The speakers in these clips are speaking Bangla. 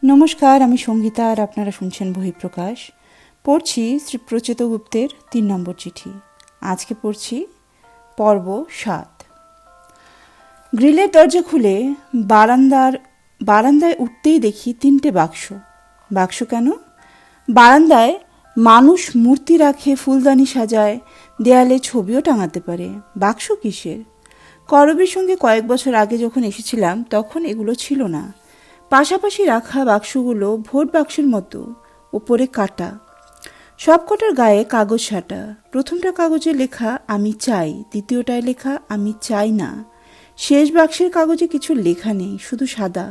নমস্কার, আমি সঙ্গীতা আর আপনারা শুনছেন বহিঃপ্রকাশ। পড়ছি শ্রী প্রচেত গুপ্তের ৩ নম্বর চিঠি। আজকে পড়ছি পর্ব ৭। গ্রিলের দরজা খুলে বারান্দায় উঠতেই দেখি ৩টে বাক্স। বাক্স কেন? বারান্দায় মানুষ মূর্তি রাখে, ফুলদানি সাজায়, দেয়ালে ছবিও টাঙাতে পারে। বাক্স কিসের? করবীর সঙ্গে কয়েক বছর আগে যখন এসেছিলাম তখন এগুলো ছিল না। পাশাপাশি রাখা বাক্সগুলো ভোট বাক্সের মতো, ওপরে কাটা, সব কটার গায়ে কাগজ ছাটা। প্রথমটা কাগজে লেখা আমি চাই, দ্বিতীয়টায় লেখা আমি চাই না। শেষ বাক্সের কাগজে কিছু লেখা নেই, শুধু সাদা।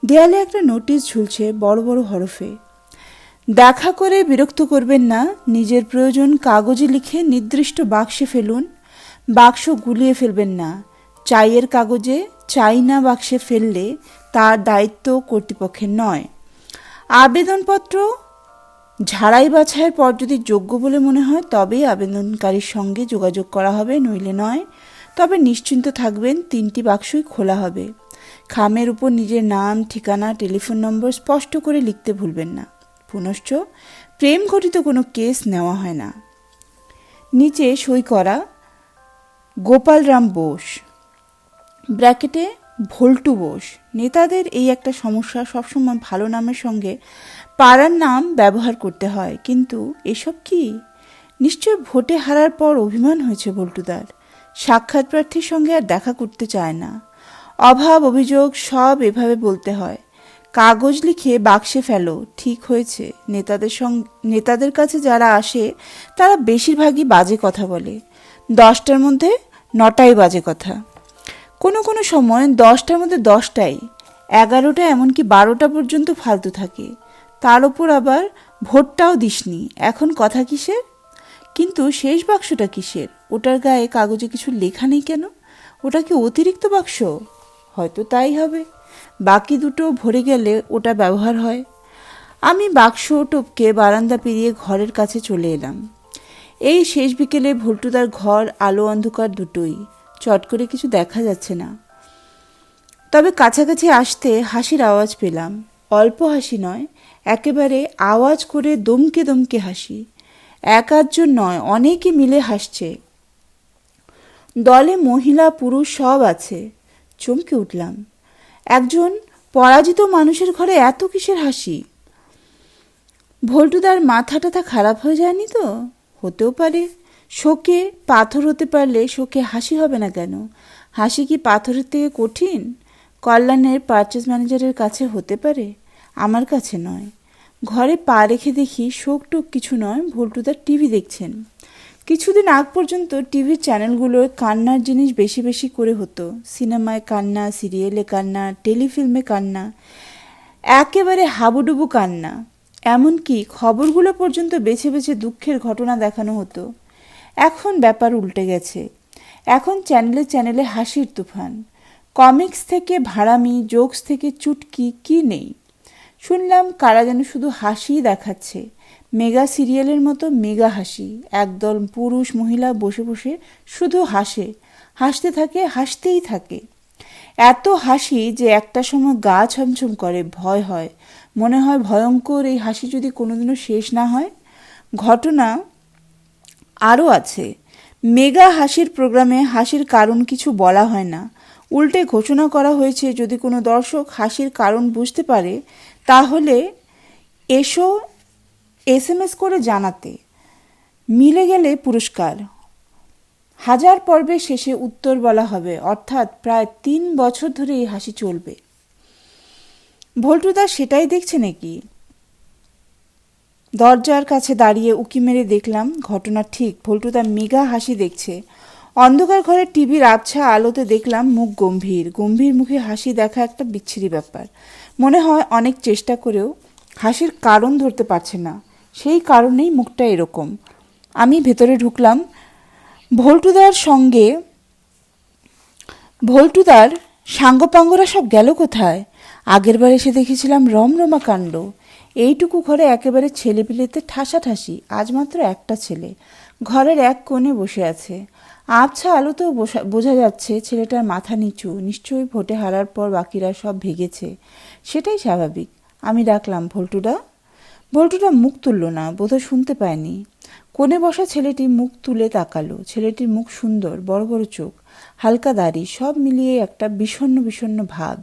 দেয়ালে একটা নোটিশ ঝুলছে বড় বড় হরফে, দেখা করে বিরক্ত করবেন না, নিজের প্রয়োজন কাগজে লিখে নির্দিষ্ট বাক্সে ফেলুন, বাক্স গুলিয়ে ফেলবেন না। চাইয়ের কাগজে চাই না বাক্সে ফেললে তার দায়িত্ব কর্তৃপক্ষের নয়। আবেদনপত্র ঝাড়াই বাছাইয়ের পর যদি যোগ্য বলে মনে হয় তবেই আবেদনকারীর সঙ্গে যোগাযোগ করা হবে, নইলে নয়। তবে নিশ্চিন্ত থাকবেন, 3টি বাক্সই খোলা হবে। খামের উপর নিজের নাম, ঠিকানা, টেলিফোন নম্বর স্পষ্ট করে লিখতে ভুলবেন না। পুনশ্চ প্রেম ঘটিত কোনো কেস নেওয়া হয় না। নিচে সই করা গোপালরাম বোস, ব্র্যাকেটে ভল্টু বোস। নেতাদের এই একটা সমস্যা, সবসময় ভালো নামের সঙ্গে পাড়ার নাম ব্যবহার করতে হয়। কিন্তু এসব কি? নিশ্চয় ভোটে হারার পর অভিমান হয়েছে ভল্টুদার। সাক্ষাৎ প্রার্থীর সঙ্গে আর দেখা করতে চায় না। অভাব অভিযোগ সব এভাবে বলতে হয়। কাগজ লিখে বাক্সে ফেলো, ঠিক হয়েছে। নেতাদের কাছে যারা আসে তারা বেশিরভাগই বাজে কথা বলে। 10টার মধ্যে 9টাই বাজে কথা। কোনো কোনো সময় 10টার মধ্যে 10টাই, 11টা এমনকি 12টা পর্যন্ত ফালতু থাকে। তার ওপর আবার ভোটটাও দিসনি, এখন কথা কিসের? কিন্তু শেষ বাক্সটা কিসের? ওটার গায়ে কাগজে কিছু লেখা নেই কেন? ওটা কি অতিরিক্ত বাক্স? হয়তো তাই হবে। বাকি দুটো ভরে গেলে ওটা ব্যবহার হয়। আমি বাক্স টপকে বারান্দা পেরিয়ে ঘরের কাছে চলে এলাম। এই শেষ বিকেলে ভল্টুদার ঘর আলো অন্ধকার দুটোই, চট করে কিছু দেখা যাচ্ছে না। তবে কাছাকাছি আসতে হাসির আওয়াজ পেলাম। অল্প হাসি নয়, একেবারে আওয়াজ করে দমকে দমকে হাসি। এক আধজন নয়, অনেকে মিলে হাসছে। দলে মহিলা পুরুষ সব আছে। চমকে উঠলাম। একজন পরাজিত মানুষের ঘরে এত কিসের হাসি? ভল্টুদার মাথা টাথা খারাপ হয়ে যায়নি তো? হতেও পারে। শোকে পাথর হতে পারলে শোকে হাসি হবে না কেন? হাসি কি পাথরের থেকে কঠিন? কল্যাণের পারচেজ ম্যানেজারের কাছে হতে পারে, আমার কাছে নয়। ঘরে পা রেখে দেখি শোক টোক কিছু নয়, ভল্টুদার টিভি দেখছেন। কিছুদিন আগ পর্যন্ত টিভির চ্যানেলগুলোয় কান্নার জিনিস বেশি বেশি করে হতো। সিনেমায় কান্না, সিরিয়ালে কান্না, টেলিফিল্মে কান্না, একেবারে হাবুডুবু কান্না। এমনকি খবরগুলো পর্যন্ত বেছে বেছে দুঃখের ঘটনা দেখানো হতো। এখন ব্যাপার উল্টে গেছে। এখন চ্যানেলে চ্যানেলে হাসির তুফান। কমিক্স থেকে ভাড়ামি, জোকস থেকে চুটকি, কি নেই। শুনলাম কারা যেন শুধু হাসিই দেখাচ্ছে, মেগা সিরিয়ালের মতো মেগা হাসি। একদল পুরুষ মহিলা বসে বসে শুধু হাসে, হাসতে থাকে, হাসতেই থাকে। এত হাসি যে একটা সময় গা ছমছম করে, ভয় হয়। মনে হয় ভয়ঙ্কর এই হাসি যদি কোনোদিনও শেষ না হয়। ঘটনা আরও আছে। মেগা হাসির প্রোগ্রামে হাসির কারণ কিছু বলা হয় না, উল্টে ঘোষণা করা হয়েছে যদি কোনো দর্শক হাসির কারণ বুঝতে পারে তাহলে এসো SMS করে জানাতে, মিলে গেলে পুরস্কার। 1000 পর্বের শেষে উত্তর বলা হবে, অর্থাৎ প্রায় 3 বছর ধরে এই হাসি চলবে। ভল্টুদা সেটাই দেখছে নাকি? দরজার কাছে দাঁড়িয়ে উকি মেরে দেখলাম ঘটনা ঠিক। ভল্টুদা মেগা হাসি দেখছে। অন্ধকার ঘরের টিভির আবছা আলোতে দেখলাম মুখ গম্ভীর। গম্ভীর মুখে হাসি দেখা একটা বিচ্ছিরি ব্যাপার। মনে হয় অনেক চেষ্টা করেও হাসির কারণ ধরতে পারছে না, সেই কারণেই মুখটা এরকম। আমি ভেতরে ঢুকলাম। ভল্টুদার সাঙ্গপাঙ্গরা সব গেল কোথায়? আগেরবার এসে দেখেছিলাম রমরমা কাণ্ড। এইটুকু ঘরে একেবারে ছেলেপিলেতে ঠাসাঠাসি। আজ মাত্র একটা ছেলে ঘরের এক কোণে বসে আছে। আবছা আলোতেও বোঝা যাচ্ছে ছেলেটার মাথা নিচু। নিশ্চয়ই ভোটে হারার পর বাকিরা সব ভেগেছে, সেটাই স্বাভাবিক। আমি ডাকলাম, ভল্টুদা। ভল্টুদা মুখ তুলল না, বোধহয় শুনতে পায়নি। কোণে বসা ছেলেটি মুখ তুলে তাকালো। ছেলেটির মুখ সুন্দর, বড় বড় চোখ, হালকা দাড়ি, সব মিলিয়ে একটা বিষণ্ণ বিষণ্ণ ভাব।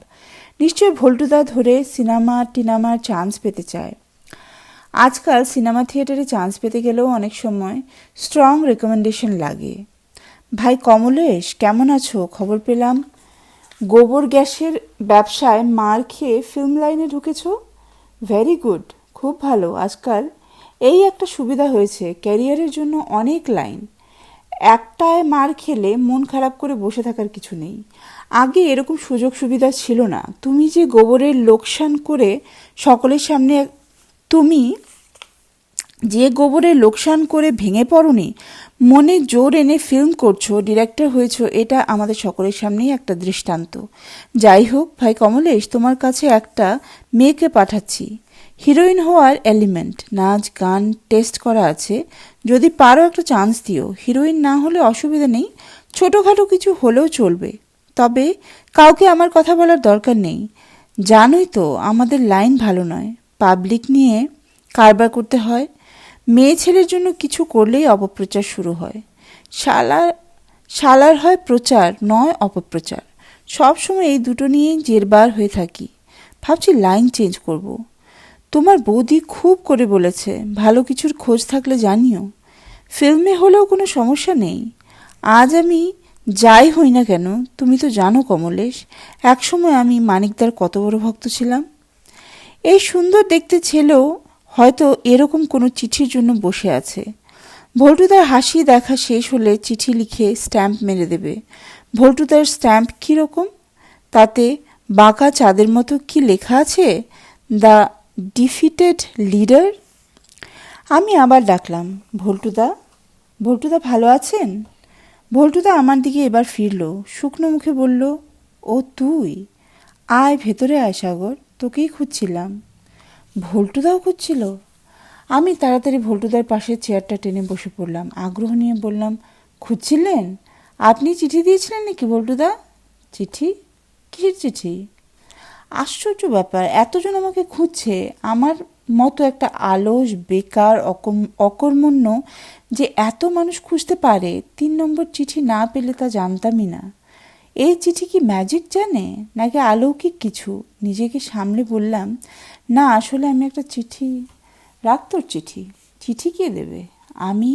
নিশ্চয় ভল্টুদা ধরে সিনেমা টিনামার চান্স পেতে চায়। আজকাল সিনেমা থিয়েটারে চান্স পেতে গেলেও অনেক সময় স্ট্রং রেকমেন্ডেশন লাগে। ভাই কমলেশ, কেমন আছো? খবর পেলাম গোবর গ্যাসের ব্যবসায় মার খেয়ে ফিল্ম লাইনে ঢুকেছ। ভেরি গুড, খুব ভালো। আজকাল এই একটা সুবিধা হয়েছে, ক্যারিয়ারের জন্য অনেক লাইন। একটায় মার খেলে মন খারাপ করে বসে থাকার কিছু নেই। আগে এরকম সুযোগ সুবিধা ছিল না। তুমি যে গোবরের লোকসান করে সকলের সামনে তুমি যে গোবরে লোকসান করে ভেঙে পড়নি, মনে জোর এনে ফিল্ম করছো, ডিরেক্টর হয়েছো, এটা আমাদের সকলের সামনেই একটা দৃষ্টান্ত। যাই হোক ভাই কমলেশ, তোমার কাছে একটা মেয়েকে পাঠাচ্ছি। হিরোইন হওয়ার এলিমেন্ট, নাচ গান টেস্ট করা আছে। যদি পারো একটা চান্স দিও। হিরোইন না হলে অসুবিধা নেই, ছোটোখাটো কিছু হলেও চলবে। তবে কাউকে আমার কথা বলার দরকার নেই। জানোই তো আমাদের লাইন ভালো নয়, পাবলিক নিয়ে কারবার করতে হয়। মেয়ে ছেলের জন্য কিছু করলেই অপপ্রচার শুরু হয়। শালার হয় প্রচার, নয় অপপ্রচার। সবসময় এই দুটো নিয়েই জেরবার হয়ে থাকি। ভাবছি লাইন চেঞ্জ করব। তোমার বৌদি খুব করে বলেছে, ভালো কিছুর খোঁজ থাকলে জানিও। ফিল্মে হলেও কোনো সমস্যা নেই। আজ আমি যাই হই না কেন, তুমি তো জানো কমলেশ, একসময় আমি মানিকদার কত বড় ভক্ত ছিলাম। এই সুন্দর দেখতে ছেলেও হয়তো এরকম কোনো চিঠির জন্য বসে আছে। ভল্টুদার হাসি দেখা শেষ হলে চিঠি লিখে স্ট্যাম্প মেরে দেবে। ভল্টুদার স্ট্যাম্প কীরকম? তাতে বাঁকা চাঁদের মতো কি লেখা আছে? The defeated leader. আমি আবার ডাকলাম, ভল্টুদা। ভল্টুদা ভালো আছেন? ভল্টুদা আমার দিকে এবার ফিরল, শুকনো মুখে বলল, ও তুই? আয় ভেতরে আয় সাগর, তোকেই খুঁজছিলাম। ভল্টুদাও খুঁজছিল? আমি তাড়াতাড়ি ভল্টুদার পাশে চেয়ারটা টেনে বসে পড়লাম। আগ্রহ নিয়ে বললাম, খুঁজছিলেন? আপনি চিঠি দিয়েছিলেন নাকি ভল্টুদা? চিঠি? কিসের চিঠি? আশ্চর্য ব্যাপার, এতজন আমাকে খুঁজছে। আমার মতো একটা আলস, বেকার, অকর্মণ্য যে এত মানুষ খুঁজতে পারে, 3 নম্বর চিঠি না পেলে তা জানতামই না। এই চিঠি কি ম্যাজিক জানে নাকি অলৌকিক কিছু? নিজেকে সামলে বললাম, না আসলে আমি একটা চিঠি। রাখ তোর চিঠি। চিঠি কে দেবে? আমি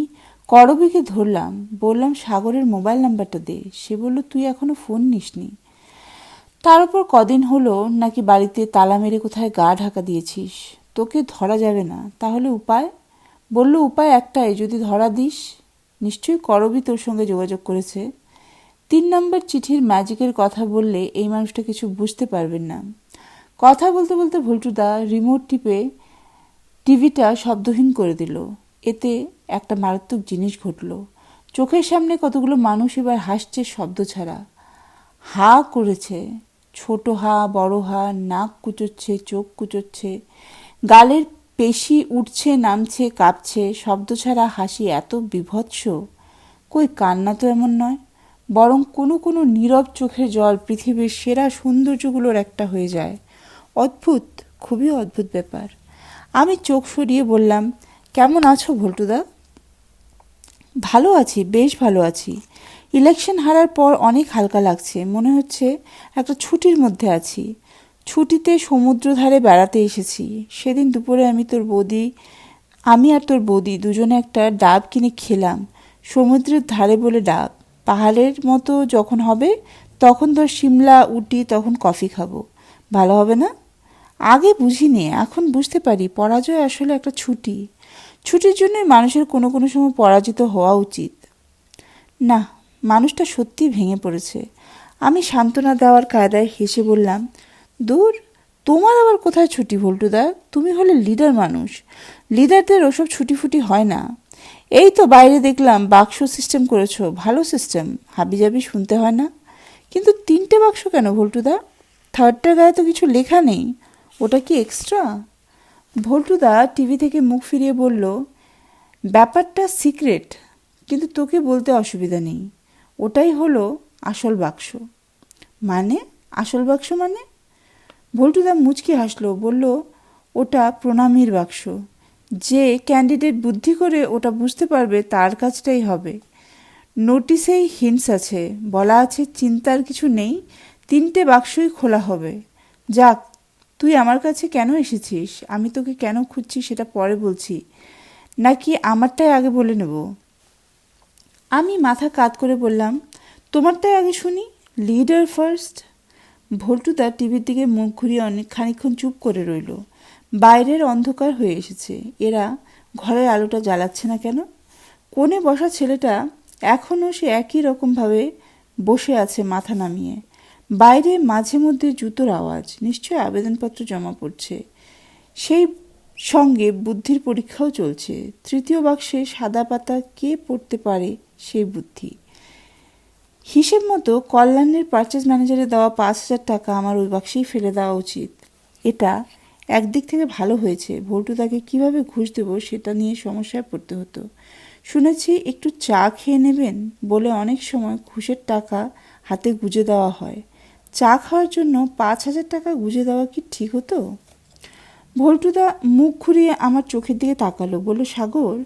করবীকে ধরলাম, বললাম সাগরের মোবাইল নাম্বারটা দে। সে বলল, তুই এখনো ফোন নিসনি। তার উপর কদিন হলো নাকি বাড়িতে তালা মেরে কোথায় গা ঢাকা দিয়েছিস। তোকে ধরা যাবে না, তাহলে উপায়? বলল, উপায় একটাই, যদি ধরা দিস। নিশ্চয়ই করবী তোর সঙ্গে যোগাযোগ করেছে। 3 নম্বর চিঠির ম্যাজিকের কথা বললে এই মানুষটা কিছু বুঝতে পারবেন না। কথা বলতে বলতে ভল্টুদা রিমোট টিপে টিভিটা শব্দহীন করে দিল। এতে একটা মারাত্মক জিনিস ঘটল। চোখের সামনে কতগুলো মানুষ এবার হাসছে শব্দ ছাড়া। হা করেছে, ছোট হা, বড় হা, নাক কুচোচ্ছে, চোখ কুচোচ্ছে, গালের পেশি উঠছে, নামছে, কাঁপছে। শব্দ ছাড়া হাসি এত বিভৎস, কই কান্না তো এমন নয়, বরং কোনো কোনো নীরব চোখের জল পৃথিবীর সেরা সৌন্দর্যগুলোর একটা হয়ে যায়। অদ্ভুত, খুবই অদ্ভুত ব্যাপার। আমি চোখ সরিয়ে বললাম, কেমন আছো ভল্টুদা? ভালো আছি, বেশ ভালো আছি। ইলেকশন হারার পর অনেক হালকা লাগছে, মনে হচ্ছে একটা ছুটির মধ্যে আছি। ছুটিতে সমুদ্র ধারে বেড়াতে এসেছি। সেদিন দুপুরে আমি আর তোর বৌদি দুজনে একটা ডাব কিনে খেলাম। সমুদ্রের ধারে বলে ডাব। পাহাড়ের মতো যখন হবে তখন তোর সিমলা, উটি, তখন কফি খাবো। ভালো হবে না? আগে বুঝিনি, এখন বুঝতে পারি পরাজয় আসলে একটা ছুটি। ছুটির জন্যই মানুষের কোনো কোনো সময় পরাজিত হওয়া উচিত। না, মানুষটা সত্যিই ভেঙে পড়েছে। আমি সান্ত্বনা দেওয়ার কায়দায় হেসে বললাম, দূর, তোমার আবার কোথায় ছুটি ভল্টুদা? তুমি হলে লিডার মানুষ। লিডারদের ওসব ছুটি ফুটি হয় না। এই তো বাইরে দেখলাম বাক্স সিস্টেম করেছো, ভালো সিস্টেম, হাবিজাবি শুনতে হয় না। কিন্তু 3টে বাক্স কেন ভল্টুদা? 3rd গায়ে তো কিছু লেখা নেই, ওটা কি এক্সট্রা? ভল্টুদা টিভি থেকে মুখ ফিরিয়ে বলল, ব্যাপারটা সিক্রেট, কিন্তু তোকে বলতে অসুবিধা নেই। ওটাই হলো আসল বাক্স। মানে? আসল বাক্স মানে? ভল্টুদা মুচকি হাসলো, বলল, ওটা প্রণামীর বাক্স। যে ক্যান্ডিডেট বুদ্ধি করে ওটা বুঝতে পারবে তার কাজটাই হবে। নোটিশেই হিন্টস আছে, বলা আছে চিন্তার কিছু নেই, 3টে বাক্সই খোলা হবে। যাক, তুই আমার কাছে কেন এসেছিস? আমি তোকে কেন খুঁজছি সেটা পরে বলছি, নাকি আমারটাই আগে বলে নেব? আমি মাথা কাত করে বললাম, তোমারটাই আগে শুনি, লিডার ফার্স্ট। ভল্টুদা টিভির দিকে মুখ ঘুরিয়ে খানিকক্ষণ চুপ করে রইল। বাইরের অন্ধকার হয়ে এসেছে, এরা ঘরের আলোটা জ্বালাচ্ছে না কেন? কোণে বসা ছেলেটা এখনও সে একই রকমভাবে বসে আছে মাথা নামিয়ে। বাইরে মাঝে মধ্যে জুতোর আওয়াজ, নিশ্চয় আবেদনপত্র জমা পড়ছে। সেই সঙ্গে বুদ্ধির পরীক্ষাও চলছে। 3য় বাক্সে সাদা পাতা কে পড়তে পারে সেই বুদ্ধি। হিসেব মতো কল্যাণের পারচেজ ম্যানেজারে দেওয়া 5,000 টাকা আমার ওই বাক্সেই ফেলে দেওয়া উচিত। এটা একদিক থেকে ভালো হয়েছে, ভল্টুদাকে কীভাবে ঘুষ দেবো সেটা নিয়ে সমস্যায় পড়তে হতো। শুনেছি একটু চা খেয়ে নেবেন বলে অনেক সময় ঘুষের টাকা হাতে গুঁজে দেওয়া হয়। চা খাওয়ার জন্য 5,000 টাকা গুঁজে দেওয়া কি ঠিক হতো? ভল্টুদা মুখ ঘুরিয়ে আমার চোখের দিকে তাকালো, বলল, সাগর,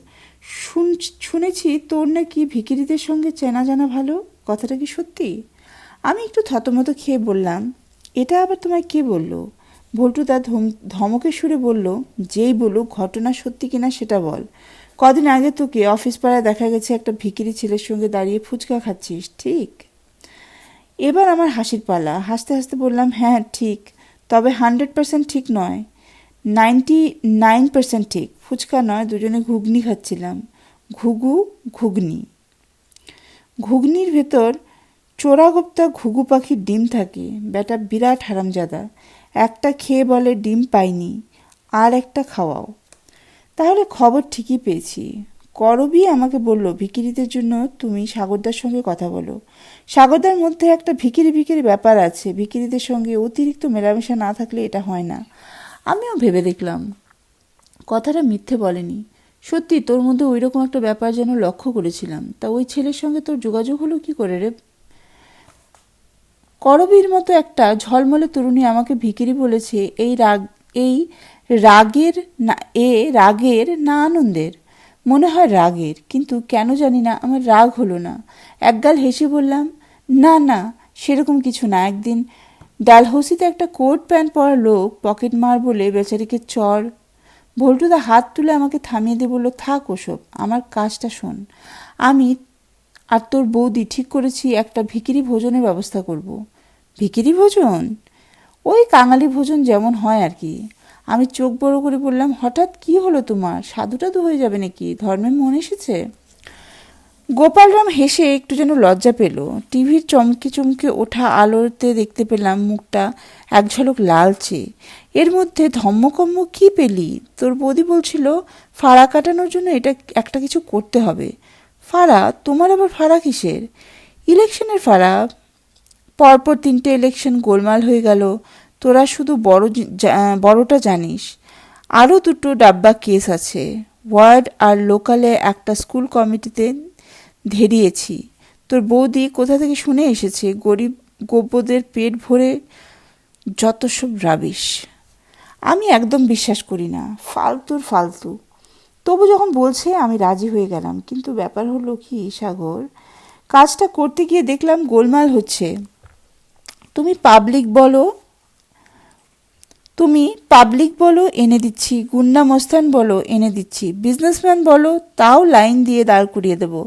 শুনেছি তোর নাকি ভিখিরিদের সঙ্গে চেনা জানা ভালো, কথাটা কি সত্যি? আমি একটু থতমত খেয়ে বললাম, এটা আবার তোমায় কে বলল? ভল্টুদা ধমকের সুরে বলল, যেই বলুক ঘটনা সত্যি কিনা সেটা বল। কদিন আগে তোকে অফিস পাড়ায় দেখা গেছে একটা ভিখিরি ছেলের সঙ্গে দাঁড়িয়ে ফুচকা খাচ্ছিস, ঠিক? এবার আমার হাসির পালা। হাসতে হাসতে বললাম, হ্যাঁ ঠিক, তবে 100% ঠিক নয়, 99% ঠিক। ফুচকা নয়, দুজনে ঘুগনি খাচ্ছিলাম। ঘুগনি। ঘুগনির ভেতর চোরাগোপ্তা ঘুঘু পাখির ডিম থাকে। বেটা বিরাট হারামজাদা, একটা খেয়ে বলে ডিম পাইনি, আর একটা খাওয়াও। তাহলে খবর ঠিকই পেয়েছি। করবি আমাকে বলল, ভিখিরিদের জন্য তুমি সাগরদার সঙ্গে কথা বলো। সাগরদার মধ্যে একটা ভিখিরি ব্যাপার আছে, ভিখিরিদের সঙ্গে অতিরিক্ত মেলামেশা না থাকলে এটা হয় না। আমিও ভেবে দেখলাম কথাটা মিথ্যে বলেনি। সত্যি তোর মধ্যে ওই রকম একটা ব্যাপার যেন লক্ষ্য করেছিলাম। তা ওই ছেলের সঙ্গে তোর যোগাযোগ হলো কি করে রে? করবীর মতো একটা ঝলমলে তরুণী আমাকে ভিখিরি বলেছে, এই রাগের না আনন্দের? মনে হয় রাগের, কিন্তু কেন জানি না আমার রাগ হলো না। একগাল হেসে বললাম, না সেরকম কিছু না। একদিন ডালহৌসিতে একটা কোট প্যান্ট পরা লোক পকেট মার বলে বেচারিকে চর। ভল্টুদা হাত তুলে আমাকে থামিয়ে দিয়ে বলল, থাক ওসব, আমার কাজটা শোন। আমি আর তোর বৌদি ঠিক করেছি একটা ভিখিরি ভোজনের ব্যবস্থা করব। ভিখিরি ভোজন? ওই কাঙালি ভোজন যেমন হয় আর কি। আমি চোখ বড় করে বললাম, হঠাৎ কি হলো তোমার? সাধু টাধু হয়ে যাবে নাকি? ধর্মে মন এসেছে? গোপালরাম হেসে একটু যেন লজ্জা পেল। টিভির চমকে ওঠা আলোতে দেখতে পেলাম মুখটা এক ঝলক লালচে। এর মধ্যে ধম্মকম্ম কি পেলি? তোর বৌদি বলছিল ফাড়া কাটানোর জন্য এটা একটা কিছু করতে হবে। ফাড়া? তোমার আবার ফাড়া কিসের? ইলেকশনের ফাড়া। পরপর 3টে ইলেকশন গোলমাল হয়ে গেল। তোরা শুধু বড়টা জানিস। আরও 2টো ডাব্বা কেস আছে। ওয়ার্ড আর লোকালে একটা স্কুল কমিটিতে ধেরিয়েছি। তোর বৌদি কোথা থেকে শুনে এসেছে গরিব গব্যদের পেট ভরে যত সব রাবিশ। আমি একদম বিশ্বাস করি না, ফালতু। তবু যখন বলছে আমি রাজি হয়ে গেলাম। কিন্তু ব্যাপার হলো কি সাগর, কাজটা করতে গিয়ে দেখলাম গোলমাল হচ্ছে। তুমি পাবলিক বলো এনে দিচ্ছি, গুন্ডা মস্তান বলো এনে দিচ্ছি, বিজনেসম্যান বলো তাও লাইন দিয়ে দাঁড় করিয়ে দেবো,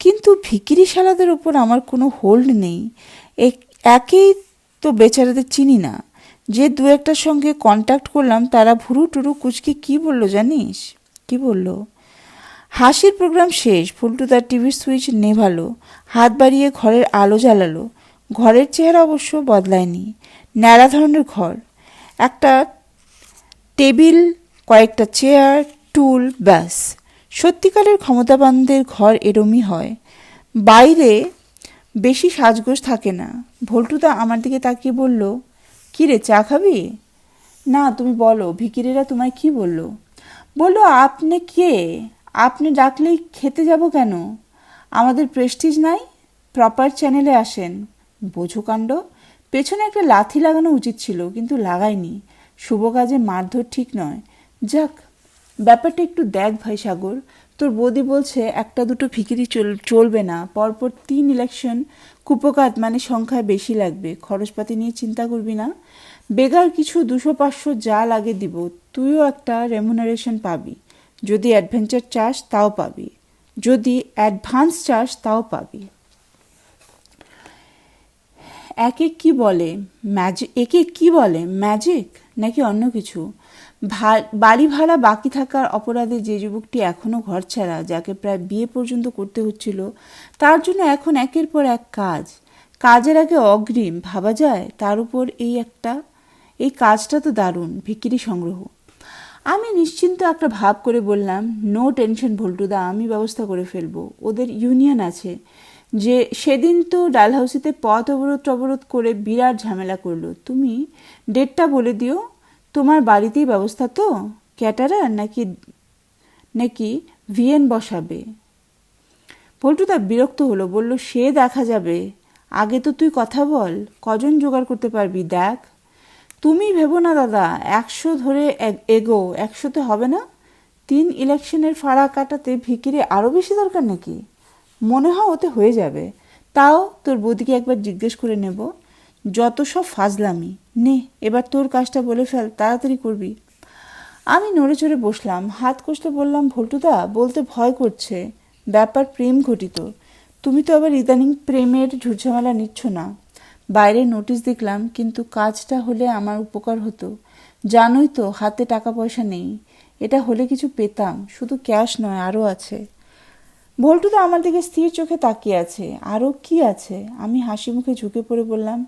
কিন্তু ভিখিরি শালাদের ওপর আমার কোনো হোল্ড নেই। একেই তো বেচারাদের চিনি না। যে 2-1টার সঙ্গে কন্ট্যাক্ট করলাম তারা ভুরু টুরু কুচকে কি বলল জানিস? কি বলল? হাসির প্রোগ্রাম শেষ। ফুলটু তার টিভির সুইচ নেভালো, হাত বাড়িয়ে ঘরের আলো জ্বালালো। ঘরের চেহারা অবশ্য বদলায়নি, ন্যাড়া ধরনের ঘর। একটা টেবিল, কয়েকটা চেয়ার, টুল, ব্যাস। সত্যিকারের ক্ষমতাবানদের ঘর এরমই হয়, বাইরে বেশি সাজগোজ থাকে না। ভল্টুদা আমার দিকে তাকিয়ে বলল, কী রে, চা খাবি? না, তুমি বলো, ভিখিরিরা তোমায় কি বলল? বললো, আপনি কে? আপনি ডাকলেই খেতে যাব কেন? আমাদের প্রেস্টিজ নাই? প্রপার চ্যানেলে আসেন। বোঝো কাণ্ড। পেছনে একটা লাথি লাগানো উচিত ছিল, কিন্তু লাগাইনি। শুভ কাজে মারধর ঠিক নয়। যাক, ব্যাপারটা একটু দেখ ভাই সাগর, তোর বৌদি বলছে একটা দুটো ফিকিরি চলবে না, পরপর 3 ইলেকশন কুপোকাত মানে সংখ্যায় বেশি লাগবে। খরচপাতি নিয়ে চিন্তা করবি না, বেগার কিছু 200-500 যা লাগে দিব। তুইও একটা রেমুনারেশন পাবি, যদি অ্যাডভেঞ্চার চাস তাও পাবি, যদি অ্যাডভান্স চাস তাও পাবি। একে কি বলে ম্যাজিক নাকি অন্য কিছু? বাড়ি ভাড়া বাকি থাকার অপরাধে যে যুবকটি এখনও ঘর ছাড়া, যাকে প্রায় বিয়ে পর্যন্ত করতে হচ্ছিল, তার জন্য এখন একের পর এক কাজের আগে অগ্রিম ভাবা যায়। তার উপর এই কাজটা তো দারুণ, ভিখিরি সংগ্রহ। আমি নিশ্চিন্ত একটা ভাব করে বললাম, নো টেনশন ভল্টুদা, আমি ব্যবস্থা করে ফেলবো। ওদের ইউনিয়ন আছে। যে সেদিন তো ডালহাউসিতে পথ অবরোধ করে বিরাট ঝামেলা করলো। তুমি ডেটটা বলে দিও। তোমার বাড়িতেই ব্যবস্থা তো? ক্যাটারার নাকি ভিএন বসাবে? ভল্টুদা বিরক্ত হলো, বলল, সে দেখা যাবে, আগে তো তুই কথা বল, কজন জোগাড় করতে পারবি দেখ। তুমি ভেবো না দাদা, 100 ধরে এগো, 100-তে হবে না। 3 ইলেকশনের ফাড়া কাটাতে ভিখিরি আরও বেশি দরকার নাকি? মনে হয় ওতে হয়ে যাবে। তাও তোর বৌদিকে একবার জিজ্ঞেস করে নেব। যত সব ফাজলামি। নে, এবার তোর কাজটা বলে ফেল, তাড়াতাড়ি করবি। আমি নড়ে চড়ে বসলাম, হাত কষলে বললাম, ভল্টুদা, বলতে ভয় করছে, ব্যাপার প্রেম ঘটিত। তুমি তো আবার ইদানিং প্রেমের ঝুটঝামেলা নিচ্ছ না। বাইরে নোটিশ দেখলাম, কিন্তু কাজটা হলে আমার উপকার হতো। জানোই তো হাতে টাকা পয়সা নেই, এটা হলে কিছু পেতাম। শুধু ক্যাশ নয়, আরও আছে। ভল্টুদা আমার দিকে স্থির চোখে তাকিয়ে আছে। আরও কি আছে? আমি হাসি মুখে ঝুঁকে পড়ে বললাম,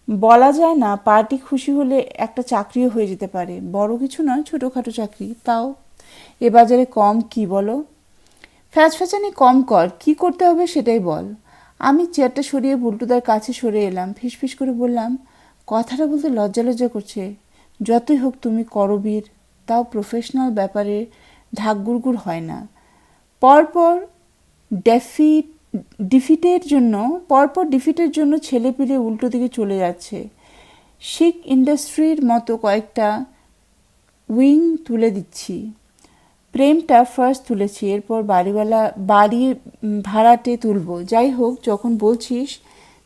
বলা যায় না, পার্টি খুশি হলে একটা চাকরিও হয়ে যেতে পারে। বড় কিছু নয়, ছোটোখাটো চাকরি, তাও এ বাজারে কম কি বলো? ফ্যাচফ্যাচানি কম কর, কি করতে হবে সেটাই বল। আমি চেয়ারটা সরিয়ে ভল্টুদার কাছে সরে এলাম, ফিসফিস করে বললাম, কথাটা বলতে লজ্জা করছে। যতই হোক তুমি করবীর, তাও প্রফেশনাল ব্যাপারে ঢাকগুড়গুড় হয় না। পরপর ডিফিটের জন্য ছেলেপিলে উল্টো দিকে চলে যাচ্ছে। শিক ইন্ডাস্ট্রির মতো কয়েকটা উইং তুলে দিচ্ছি। প্রেমটা ফার্স্ট তুলেছি, এরপর বাড়ি ভাড়াটে তুলবো। যাই হোক, যখন বলছিস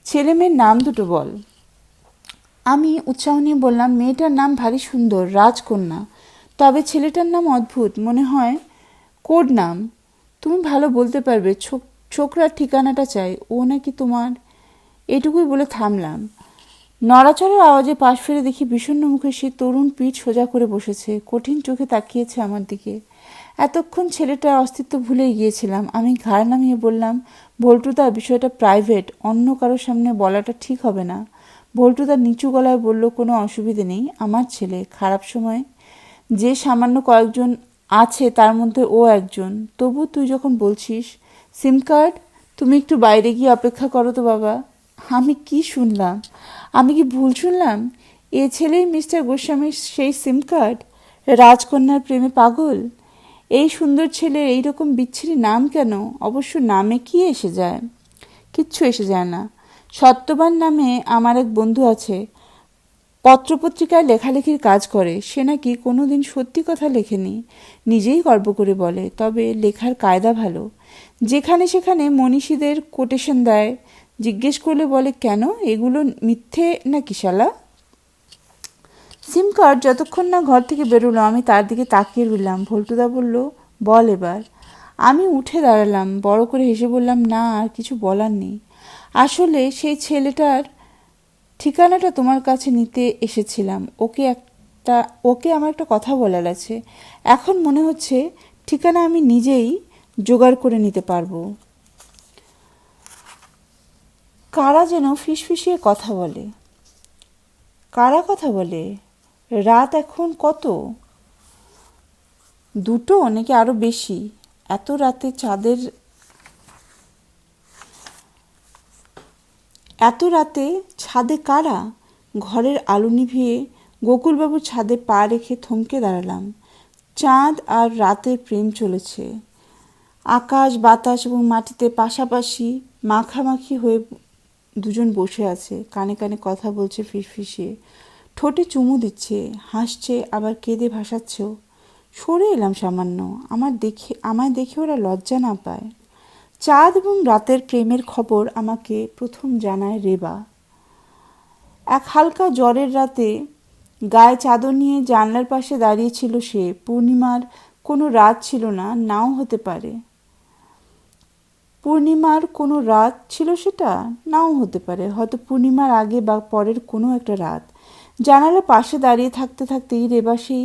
ছেলে মেয়ের নাম দুটো বল। আমি উৎসাহ নিয়ে বললাম, মেয়েটার নাম ভারী সুন্দর, রাজকন্যা। তবে ছেলেটার নাম অদ্ভুত, মনে হয় কোড নাম। তুমি ভালো বলতে পারবে। ছোকরার ঠিকানাটা চাই, ও নাকি তোমার। এটুকুই বলে থামলাম। নড়াচড়ার আওয়াজে পাশ ফিরে দেখি বিষণ্ণ মুখে সে তরুণ পিঠ সোজা করে বসেছে, কঠিন চোখে তাকিয়েছে আমার দিকে। এতক্ষণ ছেলেটার অস্তিত্ব ভুলেই গিয়েছিলাম। আমি ঘাড় নামিয়ে বললাম, ভল্টুদা, বিষয়টা প্রাইভেট, অন্য কারোর সামনে বলাটা ঠিক হবে না। ভল্টুদা নিচু গলায় বলল, কোনো অসুবিধে নেই, আমার ছেলে। খারাপ সময় যে সামান্য কয়েকজন আছে তার মধ্যে ও একজন। তবু তুই যখন বলছিস সিম কার্ড, তুমি একটু বাইরে গিয়ে অপেক্ষা করো তো বাবা। আমি কি শুনলাম? আমি কি ভুল শুনলাম? এ ছেলেই মিস্টার গোস্বামীর সেই সিম কার্ড? রাজকন্যার প্রেমে পাগল? এই সুন্দর ছেলের এইরকম বিচ্ছিরি নাম কেন? অবশ্য নামে কি এসে যায়? কিচ্ছু এসে যায় না। সত্যবান নামে আমার এক বন্ধু আছে, পত্রপত্রিকায় লেখালেখির কাজ করে। সে নাকি কোনোদিন সত্যি কথা লেখেনি, নিজেই গর্ব করে বলে। তবে লেখার কায়দা ভালো। যেখানে সেখানে মনীষীদের কোটেশন দেয়। জিজ্ঞেস করলে বলে, কেন, এগুলো মিথ্যে নাকি শালা? সিম কার্ড যতক্ষণ না ঘর থেকে বেরোলো আমি তার দিকে তাকিয়ে রইলাম। ভল্টুদা বলল, বল এবার। আমি উঠে দাঁড়ালাম, বড় করে হেসে বললাম, না, আর কিছু বলার নেই। আসলে সেই ছেলেটার ঠিকানাটা তোমার কাছে নিতে এসেছিলাম। ওকে আমার একটা কথা বলার আছে। এখন মনে হচ্ছে ঠিকানা আমি নিজেই জোগাড় করে নিতে পারবো। কারা যেন ফিসফিসিয়ে কথা বলে। কারা কথা বলে? রাত এখন কত? 2 নাকি আরো বেশি? এত রাতে ছাদে কারা? ঘরের আলো নিভিয়ে গোকুলবাবুর ছাদে পা রেখে থমকে দাঁড়ালাম। চাঁদ আর রাতের প্রেম চলেছে। আকাশ, বাতাস এবং মাটিতে পাশাপাশি মাখামাখি হয়ে দুজন বসে আছে, কানে কানে কথা বলছে ফিসফিসিয়ে। ঠোঁটে চুমু দিচ্ছে, হাসছে, আবার কেঁদে ভাসাচ্ছেও। সরে এলাম সামান্য, আমায় দেখে ওরা লজ্জা না পায়। চাঁদ এবং রাতের প্রেমের খবর আমাকে প্রথম জানায় রেবা। এক হালকা জ্বরের রাতে গায়ে চাদর নিয়ে জানলার পাশে দাঁড়িয়েছিল সে। পূর্ণিমার কোনো রাত ছিল না, নাও হতে পারে। পূর্ণিমার কোনো রাত ছিল সেটা, নাও হতে পারে। হয়তো পূর্ণিমার আগে বা পরের কোনো একটা রাত। জানালার পাশে দাঁড়িয়ে থাকতে থাকতেই রেবা সেই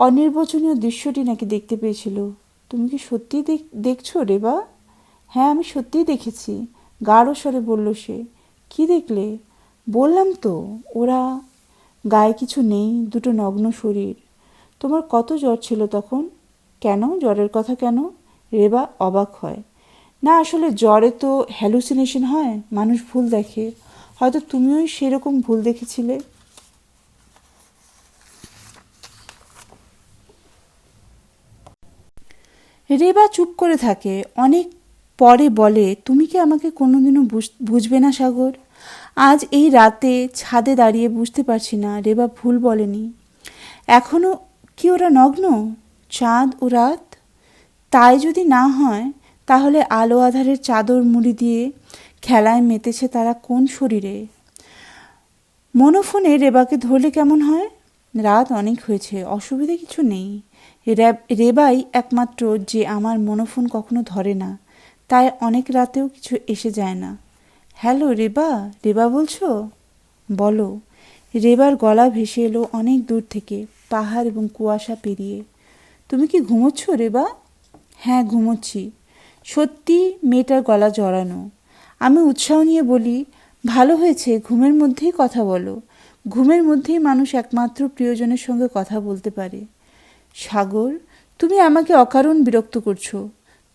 অনির্বচনীয় দৃশ্যটি নাকি দেখতে পেয়েছিল। তুমি কি সত্যিই দেখছো রেবা? হ্যাঁ, আমি সত্যিই দেখেছি, গাঢ় স্বরে বলল সে। কি দেখলে? বললাম তো, ওরা। গায়ে কিছু নেই, দুটো নগ্ন শরীর। তোমার কত জ্বর ছিল তখন? কেন, জ্বরের কথা কেন? রেবা অবাক হয়। না, আসলে জ্বরে তো হ্যালুসিনেশন হয়, মানুষ ভুল দেখে। হয়তো তুমিও সেরকম ভুল দেখেছিলে। রেবা চুপ করে থাকে, অনেক পরে বলে, তুমি কি আমাকে কোনোদিনও বুঝবে না সাগর? আজ এই রাতে ছাদে দাঁড়িয়ে বুঝতে পারছি না রেবা ভুল বলেনি। এখনো কি ওরা নগ্ন, চাঁদ ও রাত? তাই যদি না হয়, তাহলে আলো আধারের চাদর মুড়ি দিয়ে খেলায় মেতেছে তারা কোন শরীরে? মনোফোনে রেবাকে ধরলে কেমন হয়? রাত অনেক হয়েছে, অসুবিধা কিছু নেই। রেবাই একমাত্র যে আমার মনোফোন কখনো ধরে না, তাই অনেক রাতেও কিছু এসে যায় না। হ্যালো রেবা, রেবা বলছো? বলো। রেবার গলা ভেসে এলো অনেক দূর থেকে, পাহাড় এবং কুয়াশা পেরিয়ে। তুমি কি ঘুমোচ্ছ রেবা? হ্যাঁ, ঘুমোচ্ছি। সত্যি মেয়েটার গলা জড়ানো। আমি উৎসাহ নিয়ে বলি, ভালো হয়েছে, ঘুমের মধ্যেই কথা বলো। ঘুমের মধ্যেই মানুষ একমাত্র প্রিয়জনের সঙ্গে কথা বলতে পারে। সাগর, তুমি আমাকে অকারণ বিরক্ত করছো।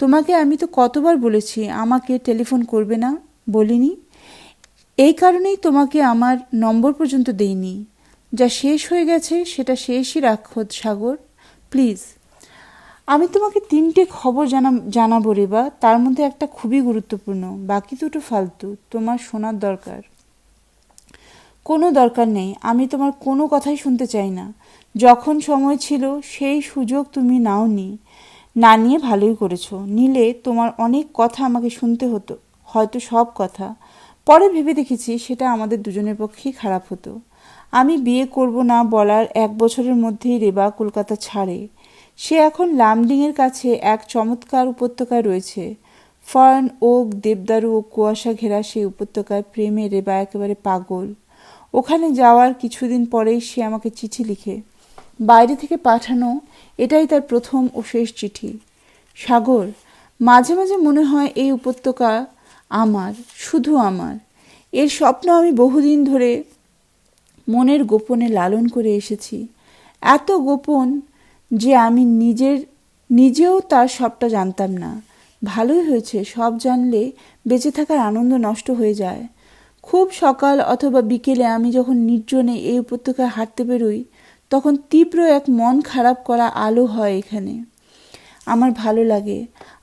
তোমাকে আমি তো কতবার বলেছি আমাকে টেলিফোন করবে না, বলিনি? এই কারণেই তোমাকে আমার নম্বর পর্যন্ত দেইনি। যা শেষ হয়ে গেছে সেটা শেষই রাখো সাগর, প্লিজ। আমি তোমাকে 3টে খবর জানাবো রেবা, তার মধ্যে একটা খুবই গুরুত্বপূর্ণ, বাকি দুটো ফালতু। তোমার শোনার দরকার কোনো দরকার নেই, আমি তোমার কোনো কথাই শুনতে চাই না। যখন সময় ছিল সেই সুযোগ তুমি নাওনি, না নিয়ে ভালোই করেছো। নিলে তোমার অনেক কথা আমাকে শুনতে হতো, হয়তো সব কথা। পরে ভেবে দেখেছি সেটা আমাদের দুজনের পক্ষেই খারাপ হতো। আমি বিয়ে করব না বলার 1 বছরের মধ্যেই রেবা কলকাতা ছাড়ে। সে এখন লামডিংয়ের কাছে এক চমৎকার উপত্যকায় রয়েছে। ফার্ন, ওক, দেবদারু ও কুয়াশা ঘেরা সেই উপত্যকায় প্রেমে রেবা একেবারে পাগল। ওখানে যাওয়ার কিছুদিন পরেই সে আমাকে চিঠি লিখে। বাইরে থেকে পাঠানো, এটাই তার প্রথম ও শেষ চিঠি। সাগর, মাঝে মাঝে মনে হয় এই উপত্যকা আমার, শুধু আমার। এর স্বপ্ন আমি বহুদিন ধরে মনের গোপনে লালন করে এসেছি। এত গোপন যে আমি নিজেও তার সবটা জানতাম না। ভালোই হয়েছে, সব জানলে বেঁচে থাকার আনন্দ নষ্ট হয়ে যায়। খুব সকাল অথবা বিকেলে আমি যখন নির্জনে এই উপত্যকায় হাঁটতে বেরোই, তখন তীব্র এক মন খারাপ করা আলো হয় এখানে। আমার ভালো লাগে।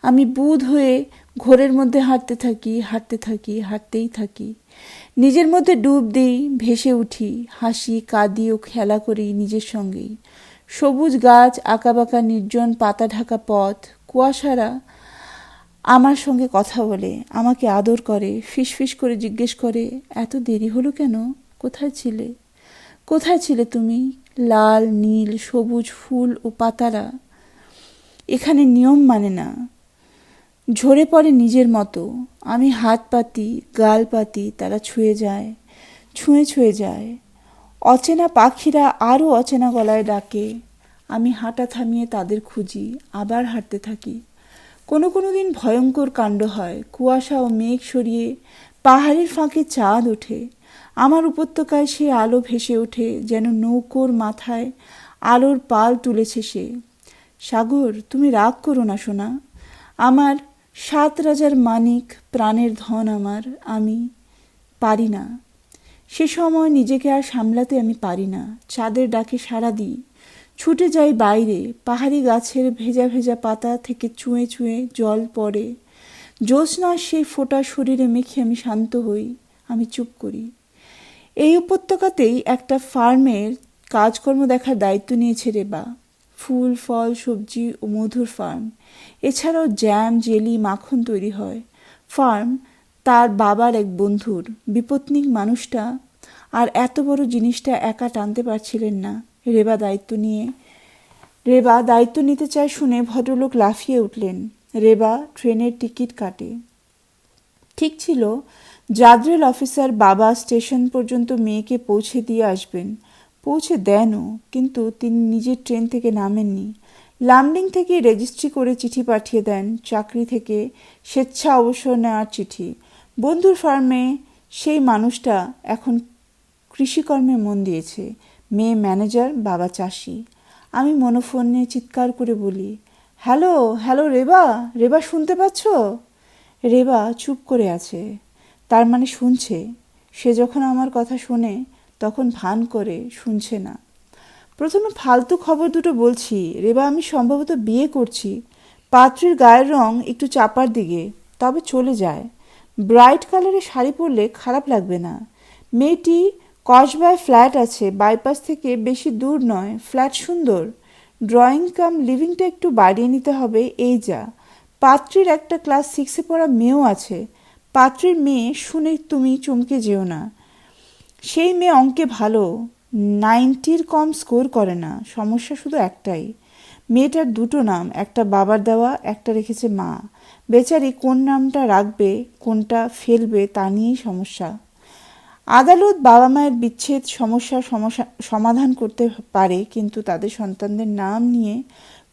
আমি বুঁদ হয়ে ঘোরের মধ্যে হাঁটতেই থাকি। নিজের মধ্যে ডুব দিই, ভেসে উঠি, হাসি, কাঁদি ও খেলা করি নিজের সঙ্গেই। সবুজ গাছ, আঁকাবাঁকা নির্জন পাতা ঢাকা পথ, কুয়াশারা আমার সঙ্গে কথা বলে, আমাকে আদর করে, ফিসফিস করে জিজ্ঞেস করে, এত দেরি হলো কেন? কোথায় ছিলে? কোথায় ছিলে তুমি? লাল, নীল, সবুজ ফুল ও পাতারা এখানে নিয়ম মানে না, ঝরে পড়ে নিজের মতো। আমি হাত পাতি, গাল পাতি, তারা ছুঁয়ে যায়। অচেনা পাখিরা আরও অচেনা গলায় ডাকে। আমি হাঁটা থামিয়ে তাদের খুঁজি, আবার হাঁটতে থাকি। কোনো কোনো দিন ভয়ঙ্কর কাণ্ড হয়। কুয়াশা ও মেঘ সরিয়ে পাহাড়ের ফাঁকে চাঁদ ওঠে। আমার উপত্যকায় সে আলো ভেসে ওঠে, যেন নৌকোর মাথায় আলোর পাল তুলেছে সে। সাগর, তুমি রাগ করো না সোনা। আমার 7 রাজার মানিক, প্রাণের ধন আমার। আমি পারি না, সে সময় নিজেকে আর সামলাতে আমি পারি না। চাঁদের ডাকে সাড়া দিই, ছুটে যাই বাইরে। পাহাড়ি গাছের ভেজা ভেজা পাতা থেকে চুঁয়ে চুঁয়ে জল পড়ে। জ্যোৎস্নার সেই ফোঁটা শরীরে মেখে আমি শান্ত হই। আমি চুপ করি। এই উপত্যকাতেই একটা ফার্মের কাজকর্ম দেখার দায়িত্ব নিয়েছে রেবা। ফুল, ফল, সবজি ও মধুর ফার্ম। এছাড়াও জ্যাম, জেলি, মাখন তৈরি হয়। ফার্ম তার বাবার এক বন্ধুর। বিপত্নিক মানুষটা আর এত বড় জিনিসটা একা টানতে পারছিলেন না। রেবা দায়িত্ব নিতে চায় শুনে ভদ্রলোক লাফিয়ে উঠলেন। রেবা ট্রেনের টিকিট কাটে। ঠিক ছিল জাদরেল অফিসার বাবা স্টেশন পর্যন্ত মেয়েকে পৌঁছে দিয়ে আসবেন। পৌঁছে দেনও, কিন্তু তিনি নিজের ট্রেন থেকে নামেননি। লামডিং থেকে রেজিস্ট্রি করে চিঠি পাঠিয়ে দেন, চাকরি থেকে স্বেচ্ছা অবসর নেওয়ার চিঠি। বন্ধুর ফার্মে সেই মানুষটা এখন কৃষিকর্মে মন দিয়েছে। মেয়ে ম্যানেজার, বাবা চাষি। আমি মনোফোনে চিৎকার করে বলি, হ্যালো হ্যালো রেবা, রেবা শুনতে পাচ্ছ? রেবা চুপ করে আছে। তার মানে শুনছে। সে যখন আমার কথা শোনে তখন ভান করে শুনছে না। প্রথমে ফালতু খবর দুটো বলছি। রেবা, আমি সম্ভবত বিয়ে করছি। পাত্রীর গায়ের রং একটু চাপার দিকে, তবে চলে যায়। ব্রাইট কালারের শাড়ি পরলে খারাপ লাগবে না। মেয়েটি কসবায় ফ্ল্যাট আছে, বাইপাস থেকে বেশি দূর নয়। ফ্ল্যাট সুন্দর। ড্রয়িং কাম লিভিংটা একটু বাড়িয়ে নিতে হবে, এই যা। পাত্রীর একটা ক্লাস 6-এ পড়া মেয়েও আছে। পাত্রীর মেয়ে শুনে তুমি চমকে যেও না। সেই মেয়ে অঙ্কে ভালো, 90-র কম স্কোর করে না। সমস্যা শুধু একটাই, মেয়েটার দুটো নাম, একটা বাবার দেওয়া, একটা রেখেছে মা। বেচারি কোন নামটা রাখবে, কোনটা ফেলবে তা নিয়েই সমস্যা। আদালত বাবা মায়ের বিচ্ছেদ সমস্যার সমাধান করতে পারে, কিন্তু তাদের সন্তানদের নাম নিয়ে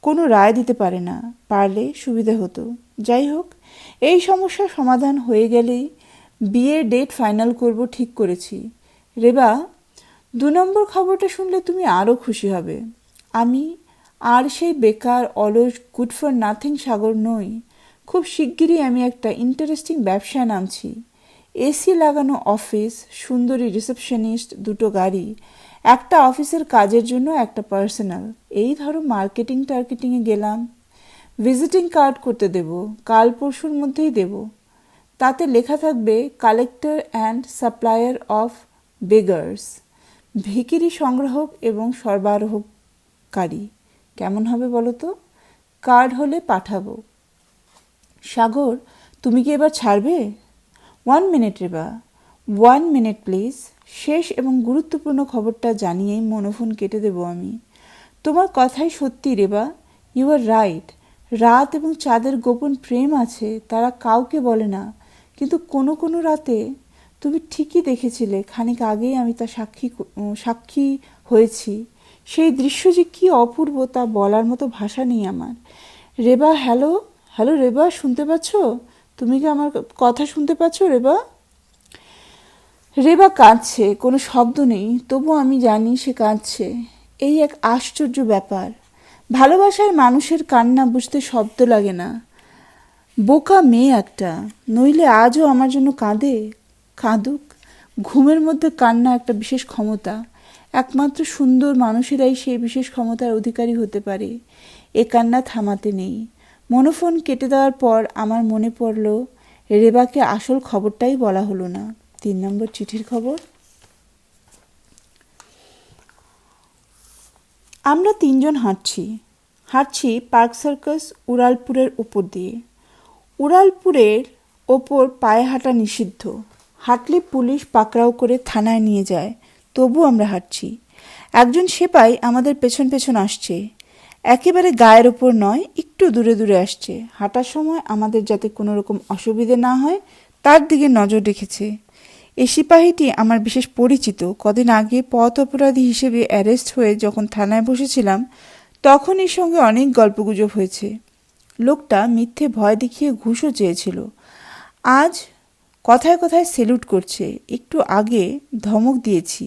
কোনো রায় দিতে পারে না। পারলে সুবিধে হতো। যাই হোক, এই সমস্যার সমাধান হয়ে গেলেই বিয়ের ডেট ফাইনাল করব ঠিক করেছি। রেবা, 2 নম্বর খবরটা শুনলে তুমি আরও খুশি হবে। আমি আর সেই বেকার, অলস, গুড ফর নাথিং সাগর নই। খুব শিগগিরই আমি একটা ইন্টারেস্টিং ব্যবসায় নামছি। এসি লাগানো অফিস, সুন্দরী রিসেপশনিস্ট, 2টো গাড়ি, একটা অফিসের কাজের জন্য, একটা পার্সোনাল। এই ধরো টার্গেটিংয়ে গেলাম। ভিজিটিং কার্ড করতে দেব, কাল পরশুর মধ্যেই দেব। তাতে লেখা থাকবে collector and supplier of beggars, ভিখিরি সংগ্রাহক এবং সরবরাহকারী। কেমন হবে বলো তো? কার্ড হলে পাঠাবো। সাগর, তুমি কি এবার ছাড়বে? 1 মিনিট রেবা, 1 মিনিট প্লিজ। শেষ এবং গুরুত্বপূর্ণ খবরটা জানিয়েই মনোফোন কেটে দেব আমি। তোমার কথাই সত্যি রেবা, ইউ আর রাইট। রাত এবং চাঁদের গোপন প্রেম আছে, তারা কাউকে বলে না, কিন্তু কোনো কোনো রাতে তুমি ঠিকই দেখেছিলে। খানিক আগেই আমি তা সাক্ষী হয়েছি। সেই দৃশ্য যে কী অপূর্ব তা বলার মতো ভাষা নেই আমার। রেবা, হ্যালো হ্যালো রেবা, শুনতে পাচ্ছ? তুমি কি আমার কথা শুনতে পাচ্ছ রেবা? রেবা কাঁদছে, কোনো শব্দ নেই, তবু আমি জানি সে কাঁদছে। এই এক আশ্চর্য ব্যাপার। ভালোবাসার মানুষের কান্না বুঝতে শব্দ লাগে না। বোকা মেয়ে একটা, নইলে আজও আমার জন্য কাঁদে। কাঁদুক। ঘুমের মধ্যে কান্না একটা বিশেষ ক্ষমতা। একমাত্র সুন্দর মানুষেরাই সেই বিশেষ ক্ষমতার অধিকারী হতে পারে। এ কান্না থামাতে নেই। মনোফোন কেটে দেওয়ার পর আমার মনে পড়ল, রেবাকে আসল খবরটাই বলা হলো না। 3 নম্বর চিঠির খবর। আমরা 3 জন হাঁটছি পার্ক সার্কাস উড়ালপুরের উপর দিয়ে। উড়ালপুরের ওপর পায়ে হাঁটা নিষিদ্ধ। হাঁটলে পুলিশ পাকড়াও করে থানায় নিয়ে যায়। তবু আমরা হাঁটছি। একজন সেপাই আমাদের পেছন পেছন আসছে। একেবারে গায়ের ওপর নয়, একটু দূরে দূরে আসছে। হাঁটার সময় আমাদের যাতে কোনো রকম অসুবিধে না হয় তার দিকে নজর রেখেছে। এই সিপাহীটি আমার বিশেষ পরিচিত। কদিন আগে পথ অপরাধী হিসেবে অ্যারেস্ট হয়ে যখন থানায় বসেছিলাম তখন এর সঙ্গে অনেক গল্পগুজব হয়েছে। লোকটা মিথ্যে ভয় দেখিয়ে ঘুষও চেয়েছিল। আজ কথায় কথায় সেলুট করছে। একটু আগে ধমক দিয়েছি,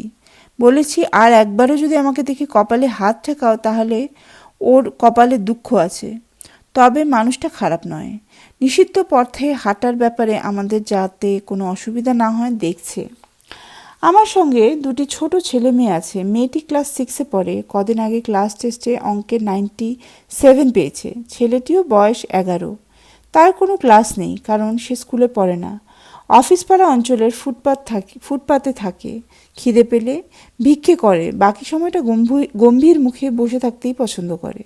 বলেছি আর একবারও যদি আমাকে দেখে কপালে হাত ঠেকাও তাহলে ওর কপালে দুঃখ আছে। তবে মানুষটা খারাপ নয়। নিষিদ্ধ পথে হাঁটার ব্যাপারে আমাদের যাতে কোনো অসুবিধা না হয় দেখছে। আমার সঙ্গে 2টি ছোট ছেলে মেয়ে আছে। মেয়েটি ক্লাস 6-এ পড়ে। কদিন আগে ক্লাস টেস্টে অঙ্কে 97 পেয়েছে। ছেলেটিও বয়স 11। তার কোনো ক্লাস নেই, কারণ সে স্কুলে পড়ে না। অফিস পাড়া অঞ্চলের ফুটপাতে থাকে। খিদে পেলে ভিক্ষে করে, বাকি সময়টা গম্ভীর মুখে বসে থাকতেই পছন্দ করে।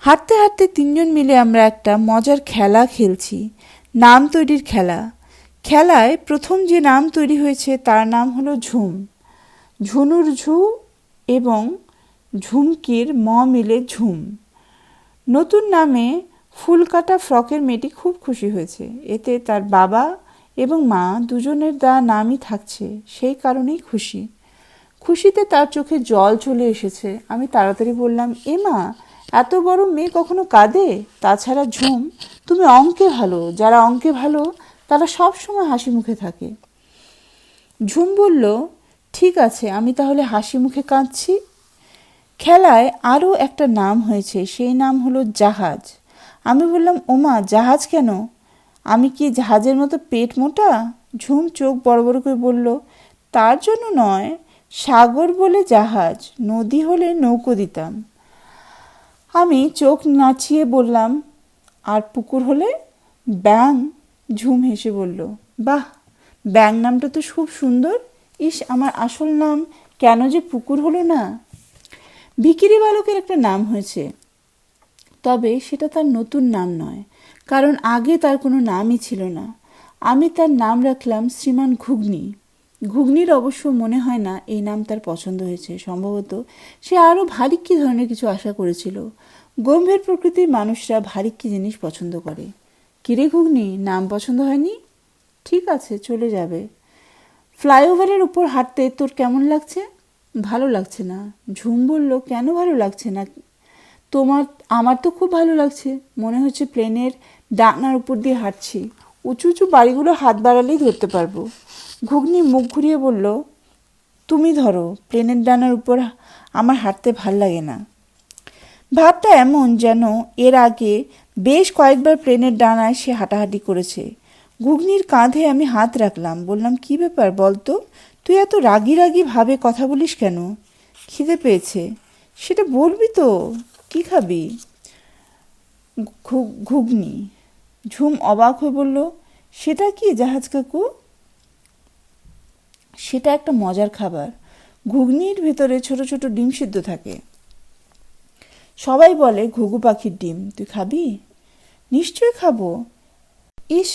হাঁটতে হাঁটতে তিনজন মিলে আমরা একটা মজার খেলা খেলছি, নাম তৈরির খেলা। খেলায় প্রথম যে নাম তৈরি হয়েছে তার নাম হলো ঝুম। ঝুনুর ঝু এবং ঝুমকির মিলে ঝুম। নতুন নামে ফুলকাটা ফ্রকের মেয়েটি খুব খুশি হয়েছে। এতে তার বাবা এবং মা দুজনের নামই থাকছে, সেই কারণেই খুশি। খুশিতে তার চোখে জল চলে এসেছে। আমি তাড়াতাড়ি বললাম, এ মা, এত বড় মেয়ে কখনো কাঁদে? তাছাড়া ঝুম, তুমি অঙ্কে ভালো, যারা অঙ্কে ভালো তারা সব সময় হাসি মুখে থাকে। ঝুম বলল, ঠিক আছে, আমি তাহলে হাসি মুখে কাঁদছি। খেলায় আরও একটা নাম হয়েছে, সেই নাম হলো জাহাজ। আমি বললাম, ওমা, জাহাজ কেন? আমি কি জাহাজের মতো পেট মোটা? ঝুম চোখ বড় বড় করে বলল, তার জন্য নয়, সাগর বলে জাহাজ, নদী হলে নৌকো দিতাম। আমি চোখ নাচিয়ে বললাম, আর পুকুর হলে? ব্যাং। ঝুম হেসে বলল, বাহ, ব্যাং নামটা তো খুব সুন্দর। ইস, আমার আসল নাম কেন যে পুকুর হলো না। ভিখিরি বালকের একটা নাম হয়েছে, তবে সেটা তার নতুন নাম নয়, কারণ আগে তার কোনো নামই ছিল না। আমি তার নাম রাখলাম শ্রীমান ঘুগনি। ঘুগনির অবশ্য মনে হয় না এই নাম তার পছন্দ হয়েছে। সম্ভবত সে আরও ভারিক্কি ধরনের কিছু আশা করেছিল। গম্ভীর প্রকৃতির মানুষরা ভারিক্কি জিনিস পছন্দ করে। কিরে ঘুগনি, নাম পছন্দ হয়নি? ঠিক আছে, চলে যাবে। ফ্লাইওভারের উপর হাঁটতে তোর কেমন লাগছে? ভালো লাগছে না। ঝুম বলল, কেন ভালো লাগছে না? আমার তো খুব ভালো লাগছে। মনে হচ্ছে প্লেনের ডাকনার উপর দিয়ে হাঁটছি। উঁচু উঁচু বাড়িগুলো হাত বাড়ালেই ধরতে পারবো। ঘুগনি মুখ ঘুরিয়ে বলল, তুমি ধরো, প্লেনের ডানার উপর আমার হাঁটতে ভাল লাগে না। ভাবটা এমন যেন এর আগে বেশ কয়েকবার প্লেনের ডানায় সে হাঁটাহাঁটি করেছে। ঘুগনির কাঁধে আমি হাত রাখলাম, বললাম, কি ব্যাপার বলতো, তুই এত রাগি রাগি ভাবে কথা বলিস কেন? খিদে পেয়েছে। সেটা বলবি তো, কি খাবি? ঘুগনি। ঝুম অবাক হয়ে বলল, সেটা কি জাহাজ কাকু? সেটা একটা মজার খাবার। ঘুগনির ভেতরে ছোট ছোট ডিম সিদ্ধ থাকে। সবাই বলে ঘুঘু পাখির ডিম। তুই খাবি? নিশ্চয় খাবো। ইস,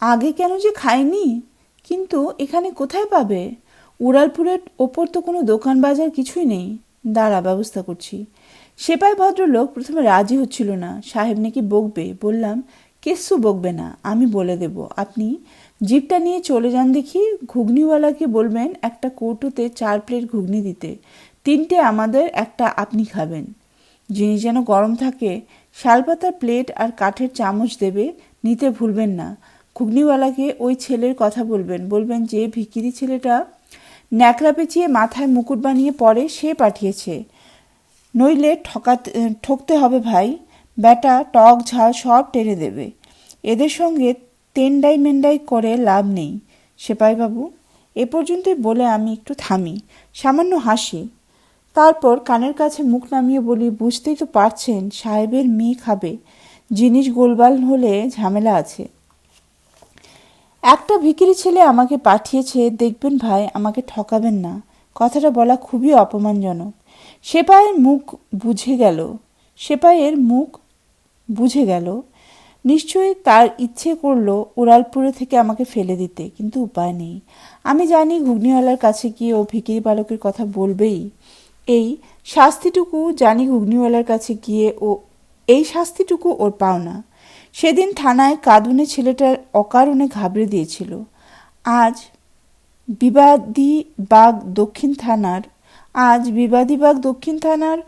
আগে কেন যে খাইনি। কিন্তু এখানে কোথায় পাবে? উড়ালপুরের ওপর তো কোনো দোকান বাজার কিছুই নেই। দাঁড়া, ব্যবস্থা করছি। সেপাই ভদ্রলোক প্রথমে রাজি হচ্ছিল না। সাহেব নাকি বকবে। বললাম, কিচ্ছু বকবে না, আমি বলে দেব। আপনি জিপটা নিয়ে চলে যান দেখি। ঘুগনিওয়ালাকে বলবেন একটা কৌটোতে 4 প্লেট ঘুগনি দিতে, 3টে আমাদের, একটা আপনি খাবেন। জিনিস যেন গরম থাকে। শালপাতার প্লেট আর কাঠের চামচ দেবে, নিতে ভুলবেন না। ঘুগনিওয়ালাকে ওই ছেলের কথা বলবেন যে ভিখিরি ছেলেটা ন্যাকড়া পেঁচিয়ে মাথায় মুকুট বানিয়ে পরে সে পাঠিয়েছে। নইলে ঠকতে হবে ভাই। ব্যাটা টক ঝাল সব টেনে দেবে। এদের সঙ্গে তেন্ডাই মেন্ডাই করে লাভ নেই সেপাইবাবু। এ পর্যন্তই বলে আমি একটু থামি, সামান্য হাসি। তারপর কানের কাছে মুখ নামিয়ে বলি, বুঝতেই তো পারছেন, সাহেবের মেয়ে খাবে, জিনিস গোলবাল হলে ঝামেলা আছে। একটা ভিখিরি ছেলে আমাকে পাঠিয়েছে, দেখবেন ভাই, আমাকে ঠকাবেন না। কথাটা বলা খুবই অপমানজনক। সেপাইয়ের মুখ বুঝে গেল। নিশ্চয়ই তার ইচ্ছে করলো উড়ালপুরে থেকে আমাকে ফেলে দিতে, কিন্তু উপায় নেই। আমি জানি ঘুগনিওয়ালার কাছে গিয়ে ও ভিখিরি বালকের কথা বলবেই। এই শাস্তিটুকু ওর পাওনা। সেদিন থানায় কাঁদুনে ছেলেটার অকারণে ঘাবড়ে দিয়েছিল। আজ বিবাদীবাগ দক্ষিণ থানার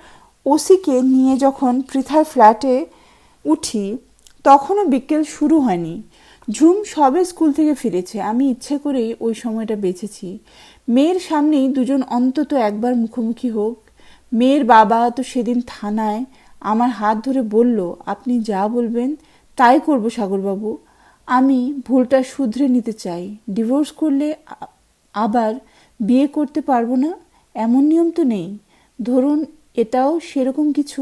ওসিকে নিয়ে যখন পৃথার ফ্ল্যাটে উঠি, তখনও বিকেল শুরু হয়নি। ঝুম সবে স্কুল থেকে ফিরেছে। আমি ইচ্ছে করেই ওই সময়টা বেছেছি। মেয়ের সামনেই দুজন অন্তত একবার মুখোমুখি হোক। মেয়ের বাবা তো সেদিন থানায় আমার হাত ধরে বলল, আপনি যা বলবেন তাই করব সাগরবাবু। আমি ভুলটা শুধরে নিতে চাই। ডিভোর্স করলে আবার বিয়ে করতে পারবো না এমন নিয়ম তো নেই। ধরুন এটাও সেরকম কিছু।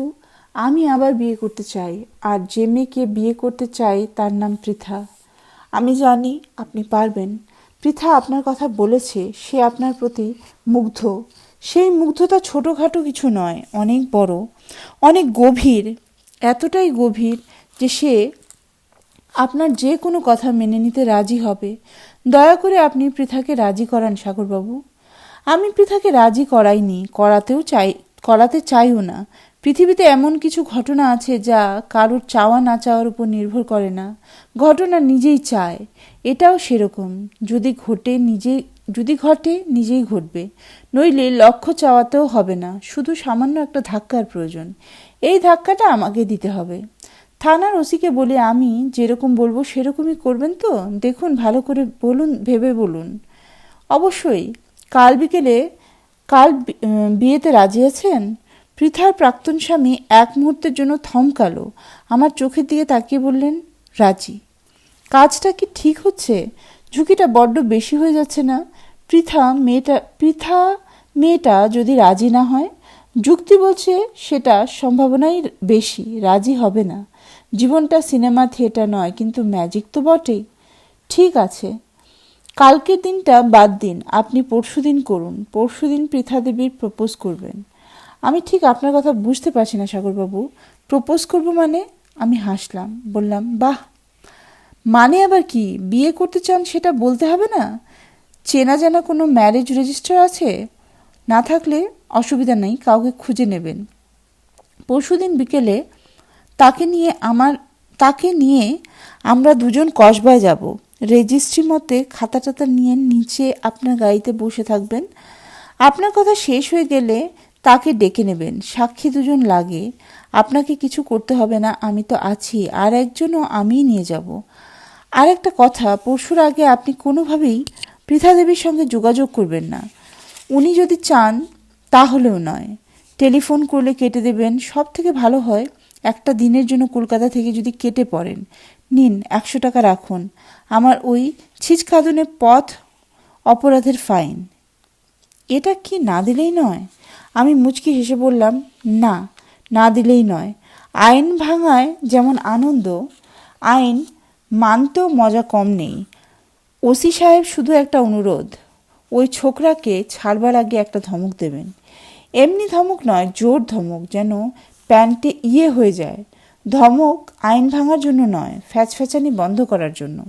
আমি আবার বিয়ে করতে চাই, আর যে মেয়েকে বিয়ে করতে চাই তার নাম পৃথা। আমি জানি আপনি পারবেন। পৃথা আপনার কথা বলেছে, সে আপনার প্রতি মুগ্ধ। সেই মুগ্ধতা ছোটোখাটো কিছু নয়, অনেক বড়, অনেক গভীর, এতটাই গভীর যে সে আপনার যে কোনো কথা মেনে নিতে রাজি হবে। দয়া করে আপনি পৃথাকে রাজি করান সাগরবাবু। আমি পৃথাকে রাজি করাইনি, করাতে চাইও না। পৃথিবীতে এমন কিছু ঘটনা আছে যা কারোর চাওয়া না চাওয়ার উপর নির্ভর করে না, ঘটনা নিজেই চায়। এটাও সেরকম, যদি ঘটে নিজেই ঘটবে, নইলে লক্ষ্য চাওয়াতেও হবে না, শুধু সামান্য একটা ধাক্কার প্রয়োজন। এই ধাক্কাটা আমাকে দিতে হবে। থানার ওসিকে বলে আমি যেরকম বলবো সেরকমই করবেন তো? দেখুন, ভালো করে বলুন, ভেবে বলুন। অবশ্যই। কাল বিয়েতে রাজি আছেন? পৃথার প্রাক্তন স্বামী এক মুহূর্তের জন্য থমকালো, আমার চোখের দিকে তাকিয়ে বললেন, রাজি। কাজটা কি ঠিক হচ্ছে? ঝুঁকিটা বড্ড বেশি হয়ে যাচ্ছে না? পৃথা মেয়েটা যদি রাজি না হয়? যুক্তি বলছে সেটা সম্ভাবনাই বেশি, রাজি হবে না। জীবনটা সিনেমা থিয়েটার নয়, কিন্তু ম্যাজিক তো বটেই। ঠিক আছে, কালকের দিনটা বাদ দিন, আপনি পরশুদিন করুন। পরশুদিন পৃথা দেবীর প্রপোজ করবেন। আমি ঠিক আপনার কথা বুঝতে পারছি না সাগরবাবু। প্রপোজ করব মানে? আমি হাসলাম, বললাম, বাহ, মানে আবার কি? বিয়ে করতে চান সেটা বলতে হবে না? চেনা জানা কোনো ম্যারেজ রেজিস্টার আছে? না থাকলে অসুবিধা নেই, কাউকে খুঁজে নেবেন। পরশুদিন বিকেলে তাকে নিয়ে আমরা দুজন কসবায় যাব। রেজিস্ট্রি মতে খাতা টাতা নিয়ে নিচে আপনার গাড়িতে বসে থাকবেন। আপনার কথা শেষ হয়ে গেলে তাকে ডেকে নেবেন। সাক্ষী দুজন লাগে, আপনাকে কিছু করতে হবে না, আমি তো আছি, আর একজনও আমিই নিয়ে যাব। আর একটা কথা, পরশুর আগে আপনি কোনোভাবেই পৃথা দেবীর সঙ্গে যোগাযোগ করবেন না। উনি যদি চান তাহলেও নয়। টেলিফোন করলে কেটে দেবেন। সব থেকে ভালো হয় একটা দিনের জন্য কলকাতা থেকে যদি কেটে পড়েন, নিন 100 টাকা রাখুন, আমার ওই ছিচকাদনে পথ অপরাধের ফাইন। এটা কি না দিলেই নয়? আমি মুচকি হেসে বললাম, না, না দিলেই নয়। আইন ভাঙায় যেমন আনন্দ, আইন মানতেও মজা কম নেই। ওসি সাহেব, শুধু একটা অনুরোধ, ওই ছোকরাকে ছাড়বার আগে একটা ধমক দেবেন। এমনি ধমক নয়, জোর ধমক, যেন প্যান্টে হয়ে যায়। ধমক আইন ভাঙার জন্য নয়, ফ্যাচফ্যাচানি বন্ধ করার জন্য।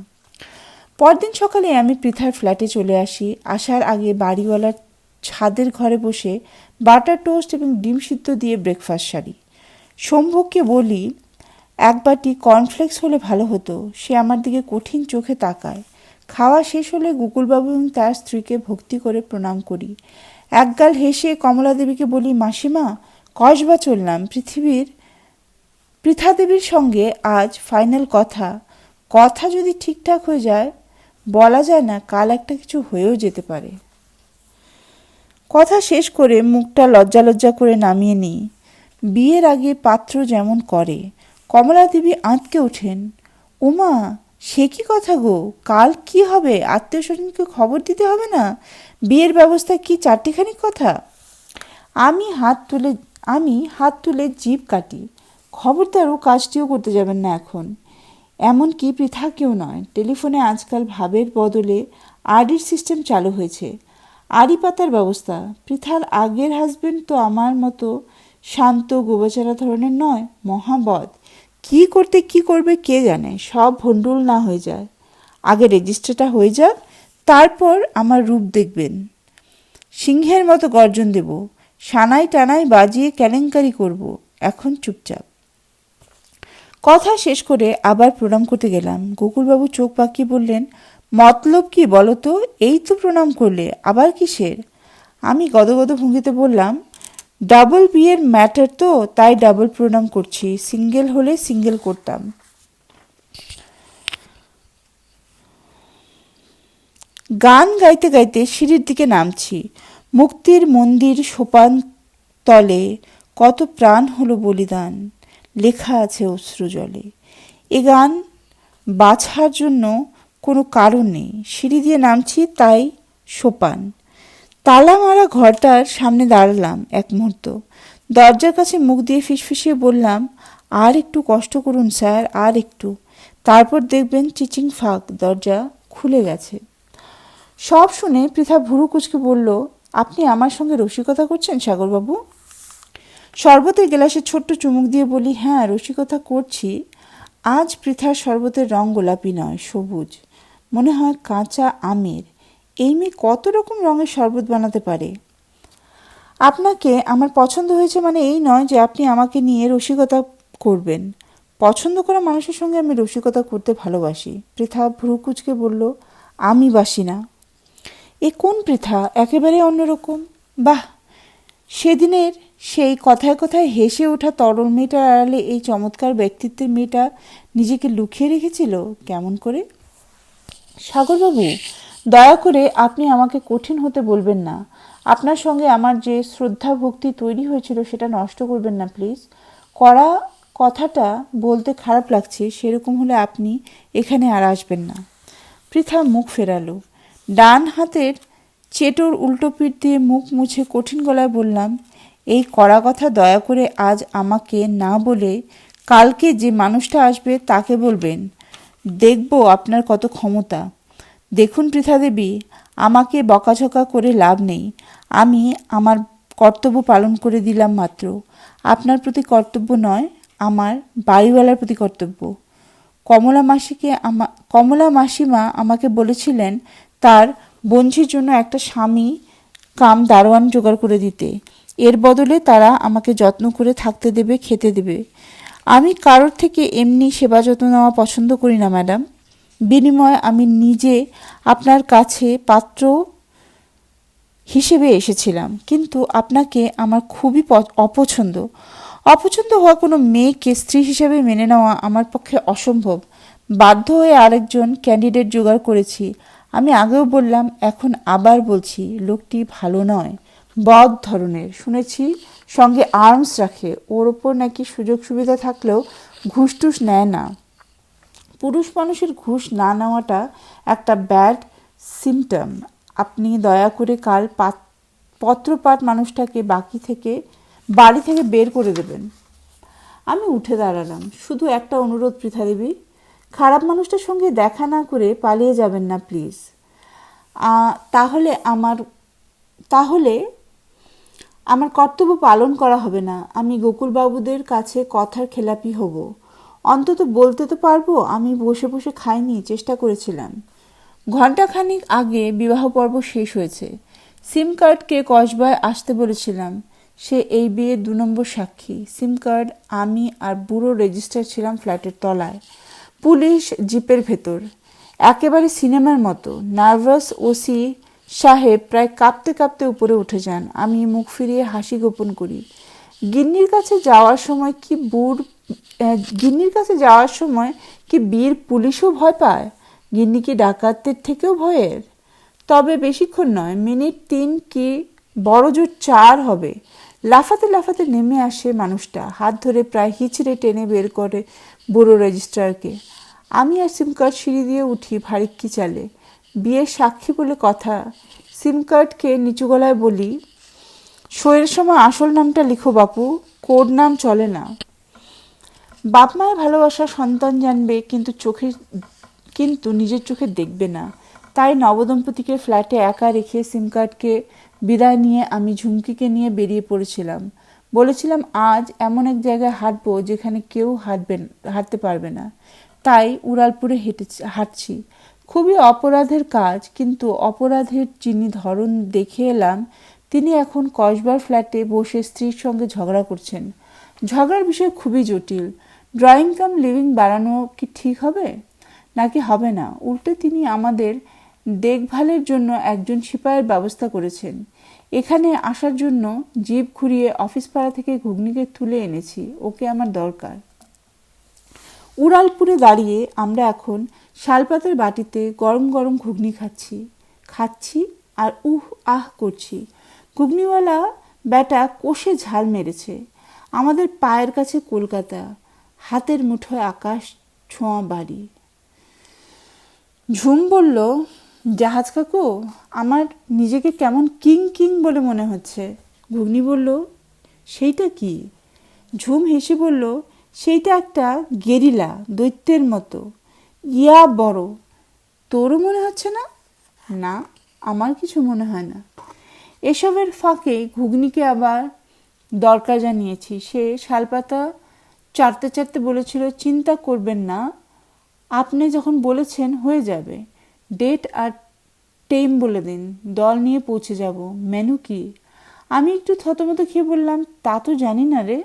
পরদিন সকালে আমি পৃথার ফ্ল্যাটে চলে আসি। আসার আগে বাড়িওয়ালার ছাদের ঘরে বসে বাটার টোস্ট এবং ডিম সিদ্ধ দিয়ে ব্রেকফাস্ট সারি। শম্ভুকে বলি, এক বাটি কর্নফ্লেক্স হলে ভালো হতো। সে আমার দিকে কঠিন চোখে তাকায়। খাওয়া শেষ হলে গোকুলবাবু এবং তার স্ত্রীকে ভক্তি করে প্রণাম করি। একগাল হেসে কমলা দেবীকে বলি, মাসিমা, কসবা চললাম, পৃথা দেবীর সঙ্গে আজ ফাইনাল কথা। কথা যদি ঠিকঠাক হয়ে যায়, বলা যায় না, কাল একটা কিছু হয়েও যেতে পারে। কথা শেষ করে মুখটা লজ্জা লজ্জা করে নামিয়ে নিই, বিয়ের আগে পাত্র যেমন করে। কমলা দেবী আঁতকে ওঠেন, ওমা, সে কি কথা গো? কাল কি হবে? আত্মীয় স্বজনকে খবর দিতে হবে না? বিয়ের ব্যবস্থা কি চারটেখানি কথা? আমি হাত তুলে জিভ কাটি। খবরদারও কাজটিও করতে যাবেন না এখন। এমনকি পৃথাকেও নয়। টেলিফোনে আজকাল ভাবের বদলে আরডির সিস্টেম চালু হয়েছে। আড়ি পাতার ব্যবস্থা। পৃথার আগের হাজবেন্ড তো আমার মতো শান্ত গোবাচারা ধরনের নয়, মহাবদ। কি করবে কে জানে, সব ভণ্ডুল না হয়ে যায়। আগে রেজিস্টারটা হয়ে যাক, তারপর আমার রূপ দেখবেন। সিংহের মতো গর্জন দেব, সানাই টানাই বাজিয়ে কেলেঙ্কারি করব। এখন চুপচাপ। কথা শেষ করে আবার প্রণাম করতে গেলাম। গোকুলবাবু চোখ পাকিয়ে বললেন, মতলব কি বলো তো? এই তো প্রণাম করলে, আবার কিসের? আমি গদগদ ভঙ্গিতে বললাম, ডাবল বিয়ের ম্যাটার তো, তাই ডাবল প্রণাম করছি। সিঙ্গেল হলে সিঙ্গেল করতাম। গান গাইতে গাইতে সিঁড়ির দিকে নামছি। মুক্তির মন্দির সোপান তলে কত প্রাণ হলো বলিদান, লেখা আছে অশ্রু জলে। এ গান বাছার জন্য কোনো কারণ নেই। সিঁড়ি দিয়ে নামছি, তাই সোপান। তালা মারা ঘরটার সামনে দাঁড়ালাম এক মুহূর্ত। দরজার কাছে মুখ দিয়ে ফিসফিসিয়ে বললাম, আর একটু কষ্ট করুন স্যার, আর একটু। তারপর দেখবেন চিচিং ফাঁক দরজা খুলে গেছে। সব শুনে পৃথা ভুরু কুচকে বলল, আপনি আমার সঙ্গে রসিকতা করছেন সাগরবাবু? শরবতের গ্লাসে ছোট্ট চুমুক দিয়ে বলি, হ্যাঁ রসিকতা করছি। আজ পৃথার শরবতের রং গোলাপি নয়, সবুজ, মনে হয় কাঁচা আমের। এই মেয়ে কত রকম রঙের শরবত বানাতে পারে। আপনাকে আমার পছন্দ হয়েছে মানে এই নয় যে আপনি আমাকে নিয়ে রসিকতা করবেন। পছন্দ করা মানুষের সঙ্গে আমি রসিকতা করতে ভালোবাসি। পৃথা ভ্রু কুচকে বলল, আমি বাসি না। এ কোন পৃথা? একেবারে অন্যরকম। বাহ, সেদিনের সেই কথায় কথায় হেসে ওঠা তরল মেয়েটার আড়ালে এই চমৎকার ব্যক্তিত্বের মেয়েটা নিজেকে লুকিয়ে রেখেছিল কেমন করে? সাগরবাবু, দয়া করে আপনি আমাকে কঠিন হতে বলবেন না। আপনার সঙ্গে আমার যে শ্রদ্ধা ভক্তি তৈরি হয়েছিল সেটা নষ্ট করবেন না প্লিজ। কড়া কথাটা বলতে খারাপ লাগছে, সেরকম হলে আপনি এখানে আর আসবেন না। পৃথা মুখ ফেরালো। ডান হাতের চেটোর উল্টো পিঠ দিয়ে মুখ মুছে কঠিন গলায় বললাম, এই কড়া কথা দয়া করে আজ আমাকে না বলে কালকে যে মানুষটা আসবে তাকে বলবেন। দেখব আপনার কত ক্ষমতা। দেখুন পৃথা দেবী, আমাকে বকাঝকা করে লাভ নেই। আমি আমার কর্তব্য পালন করে দিলাম মাত্র। আপনার প্রতি কর্তব্য নয়, আমার বাড়িওয়ালার প্রতি কর্তব্য। কমলা মাসিমা আমাকে বলেছিলেন তার বঞ্চির জন্য একটা স্বামী কাম দারোয়ান জোগাড় করে দিতে। এর বদলে তারা আমাকে যত্ন করে থাকতে দেবে, খেতে দেবে। আমি কারোর থেকে এমনি সেবা যত্ন নেওয়া পছন্দ করি না ম্যাডাম। বিনিময়ে আমি নিজে আপনার কাছে পাত্র হিসেবে এসেছিলাম, কিন্তু আপনাকে আমার খুবই অপছন্দ হওয়া কোনো মেয়েকে স্ত্রী হিসেবে মেনে নেওয়া আমার পক্ষে অসম্ভব। বাধ্য হয়ে আরেকজন ক্যান্ডিডেট জোগাড় করেছি। আমি আগেও বললাম, এখন আবার বলছি, লোকটি ভালো নয়, বদ ধরনের। শুনেছি সঙ্গে আর্মস রাখে। ওর ওপর নাকি সুযোগ সুবিধা থাকলেও ঘুষ টুস নেয় না। পুরুষ মানুষের ঘুষ না নেওয়াটা একটা ব্যাড সিমটম। আপনি দয়া করে কাল পত্রপাঠ মানুষটাকে বাড়ি থেকে বের করে দেবেন। আমি উঠে দাঁড়ালাম। শুধু একটা অনুরোধ পৃথা দেবী, খারাপ মানুষটার সঙ্গে দেখা না করে পালিয়ে যাবেন না প্লিজ। তাহলে আমার কর্তব্য পালন করা হবে না। আমি গোকুলবাবুদের কাছে কথার খেলাপি হব। অন্তত বলতে তো পারবো আমি বসে বসে খাইনি, চেষ্টা করেছিলাম। ঘণ্টাখানিক আগে বিবাহ পর্ব শেষ হয়েছে। সিম কার্ডকে কসবায় আসতে বলেছিলাম। সে এই বিয়ে 2 নম্বর সাক্ষী। সিম কার্ড, আমি আর বুড়ো রেজিস্টার ছিলাম ফ্ল্যাটের তলায়, পুলিশ জিপের ভেতর। একেবারে সিনেমার মতো। নার্ভাস ওসি সাহেব প্রায় কাঁপতে কাঁপতে উপরে উঠে যান। আমি মুখ ফিরিয়ে হাসি গোপন করি। গিন্নির কাছে যাওয়ার সময় কি বীর পুলিশও ভয় পায়? গিন্নি কি ডাকাতদের থেকেও ভয়ের? তবে বেশিক্ষণ নয়, মিনিট 3 কি বড় জোর 4 হবে। লাফাতে লাফাতে নেমে আসে মানুষটা, হাত ধরে প্রায় হিচড়ে টেনে বের করে বুড়ো রেজিস্ট্রারকে। আমি আর সিম কার্ড সিঁড়ি দিয়ে উঠি ভারিক্কি চালে। বিয়ের সাক্ষী বলে কথা। সিম কার্ডকে নিচু গলায় বলি, সইয়ের সময় আসল নামটা লিখো বাপু, কোড নাম চলে না। বাপ মায়ের ভালোবাসা সন্তান জানবে, কিন্তু নিজের চোখে দেখবে না। তাই নবদম্পতিকে ফ্ল্যাটে একা রেখে সিম কার্ডকে বিদায় নিয়ে আমি ঝুমকিকে নিয়ে বেরিয়ে পড়েছিলাম। বলেছিলাম আজ এমন এক জায়গায় হাঁটবো যেখানে কেউ হাঁটতে পারবে না। তাই উড়ালপুরে হাঁটছি। খুবই অপরাধের কাজ, কিন্তু অপরাধের যিনি ধরন দেখে এলাম তিনি এখন কসবার ফ্ল্যাটে বসে স্ত্রীর সঙ্গে ঝগড়া করছেন। ঝগড়ার বিষয় খুবই জটিল। ড্রয়িং কাম লিভিং বাড়ানো কি ঠিক হবে নাকি হবে না? উল্টে তিনি আমাদের দেখভালের জন্য একজন সিপাইয়ের ব্যবস্থা করেছেন। এখানে আসার জন্য জিপ ঘুরিয়ে অফিস পাড়া থেকে ঘুগনিকে তুলে এনেছি। ওকে আমার দরকার। উড়ালপুরে দাঁড়িয়ে আমরা এখন শালপাতার বাটিতে গরম গরম ঘুগনি খাচ্ছি আর আহ করছি। ঘুগনিওয়ালা ব্যাটা কষে ঝাল মেরেছে। আমাদের পায়ের কাছে কলকাতা, হাতের মুঠোয় আকাশ ছোঁয়া বাড়ি। ঝুম বলল, জাহাজ কাকু, আমার নিজেকে কেমন কিং বলে মনে হচ্ছে। ঘুগনি বলল, সেইটা কি? ঝুম হেসে বলল, সেইটা একটা গেরিলা দৈত্যের মতো। ইয়া বড়, তোরও মনে হচ্ছে না? না, আমার কিছু মনে হয় না। এসবের ফাঁকে ঘুগনিকে আবার দরকার জানিয়েছি। সে শালপাতা চাটতে চাটতে বলেছিল, চিন্তা করবেন না, আপনি যখন বলেছেন হয়ে যাবে। ডেট আর টাইম বলে দিন, দল নিয়ে পৌঁছে যাব। মেনু কি? আমি একটু থতমত খেয়ে বললাম, তা তো জানি না রে,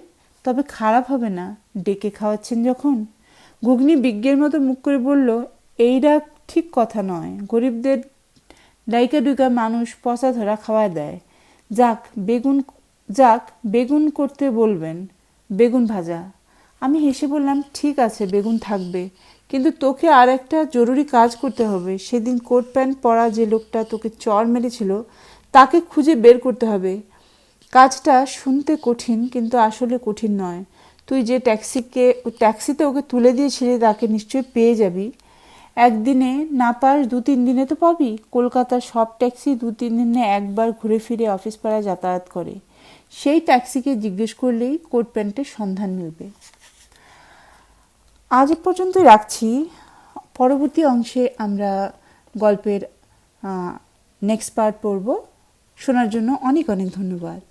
তবে খারাপ হবে না, ডেকে খাওয়াচ্ছেন যখন। ঘুগনি বিজ্ঞের মতো মুখ করে বলল, এইটা ঠিক কথা নয়, গরিবদের ডাইকা ডুইকা মানুষ পচা ধরা খাওয়া দেয়। যাক বেগুন যাক বেগুন করতে বলবেন, বেগুন ভাজা। আমি হেসে বললাম, ঠিক আছে বেগুন থাকবে, কিন্তু তোকে আর একটা জরুরি কাজ করতে হবে। সেদিন কোট প্যান্ট পরা যে লোকটা তোকে চড় মেরেছিল তাকে খুঁজে বের করতে হবে। কাজটা শুনতে কঠিন, কিন্তু আসলে কঠিন নয়। তুই যে ট্যাক্সিতে ওকে তুলে দিয়েছিলি তাকে নিশ্চয়ই পেয়ে যাবি। একদিনে না পাস 2-3 দিনে তো পাবি। কলকাতার সব ট্যাক্সি 2-3 দিনে একবার ঘুরে ফিরে অফিস পাড়ায় যাতায়াত করে। সেই ট্যাক্সিকে জিজ্ঞেস করলেই কোট প্যান্টের সন্ধান মিলবে। আজ এ পর্যন্তই রাখছি। পরবর্তী অংশে আমরা গল্পের নেক্সট পার্ট পড়ব। শোনার জন্য অনেক অনেক ধন্যবাদ।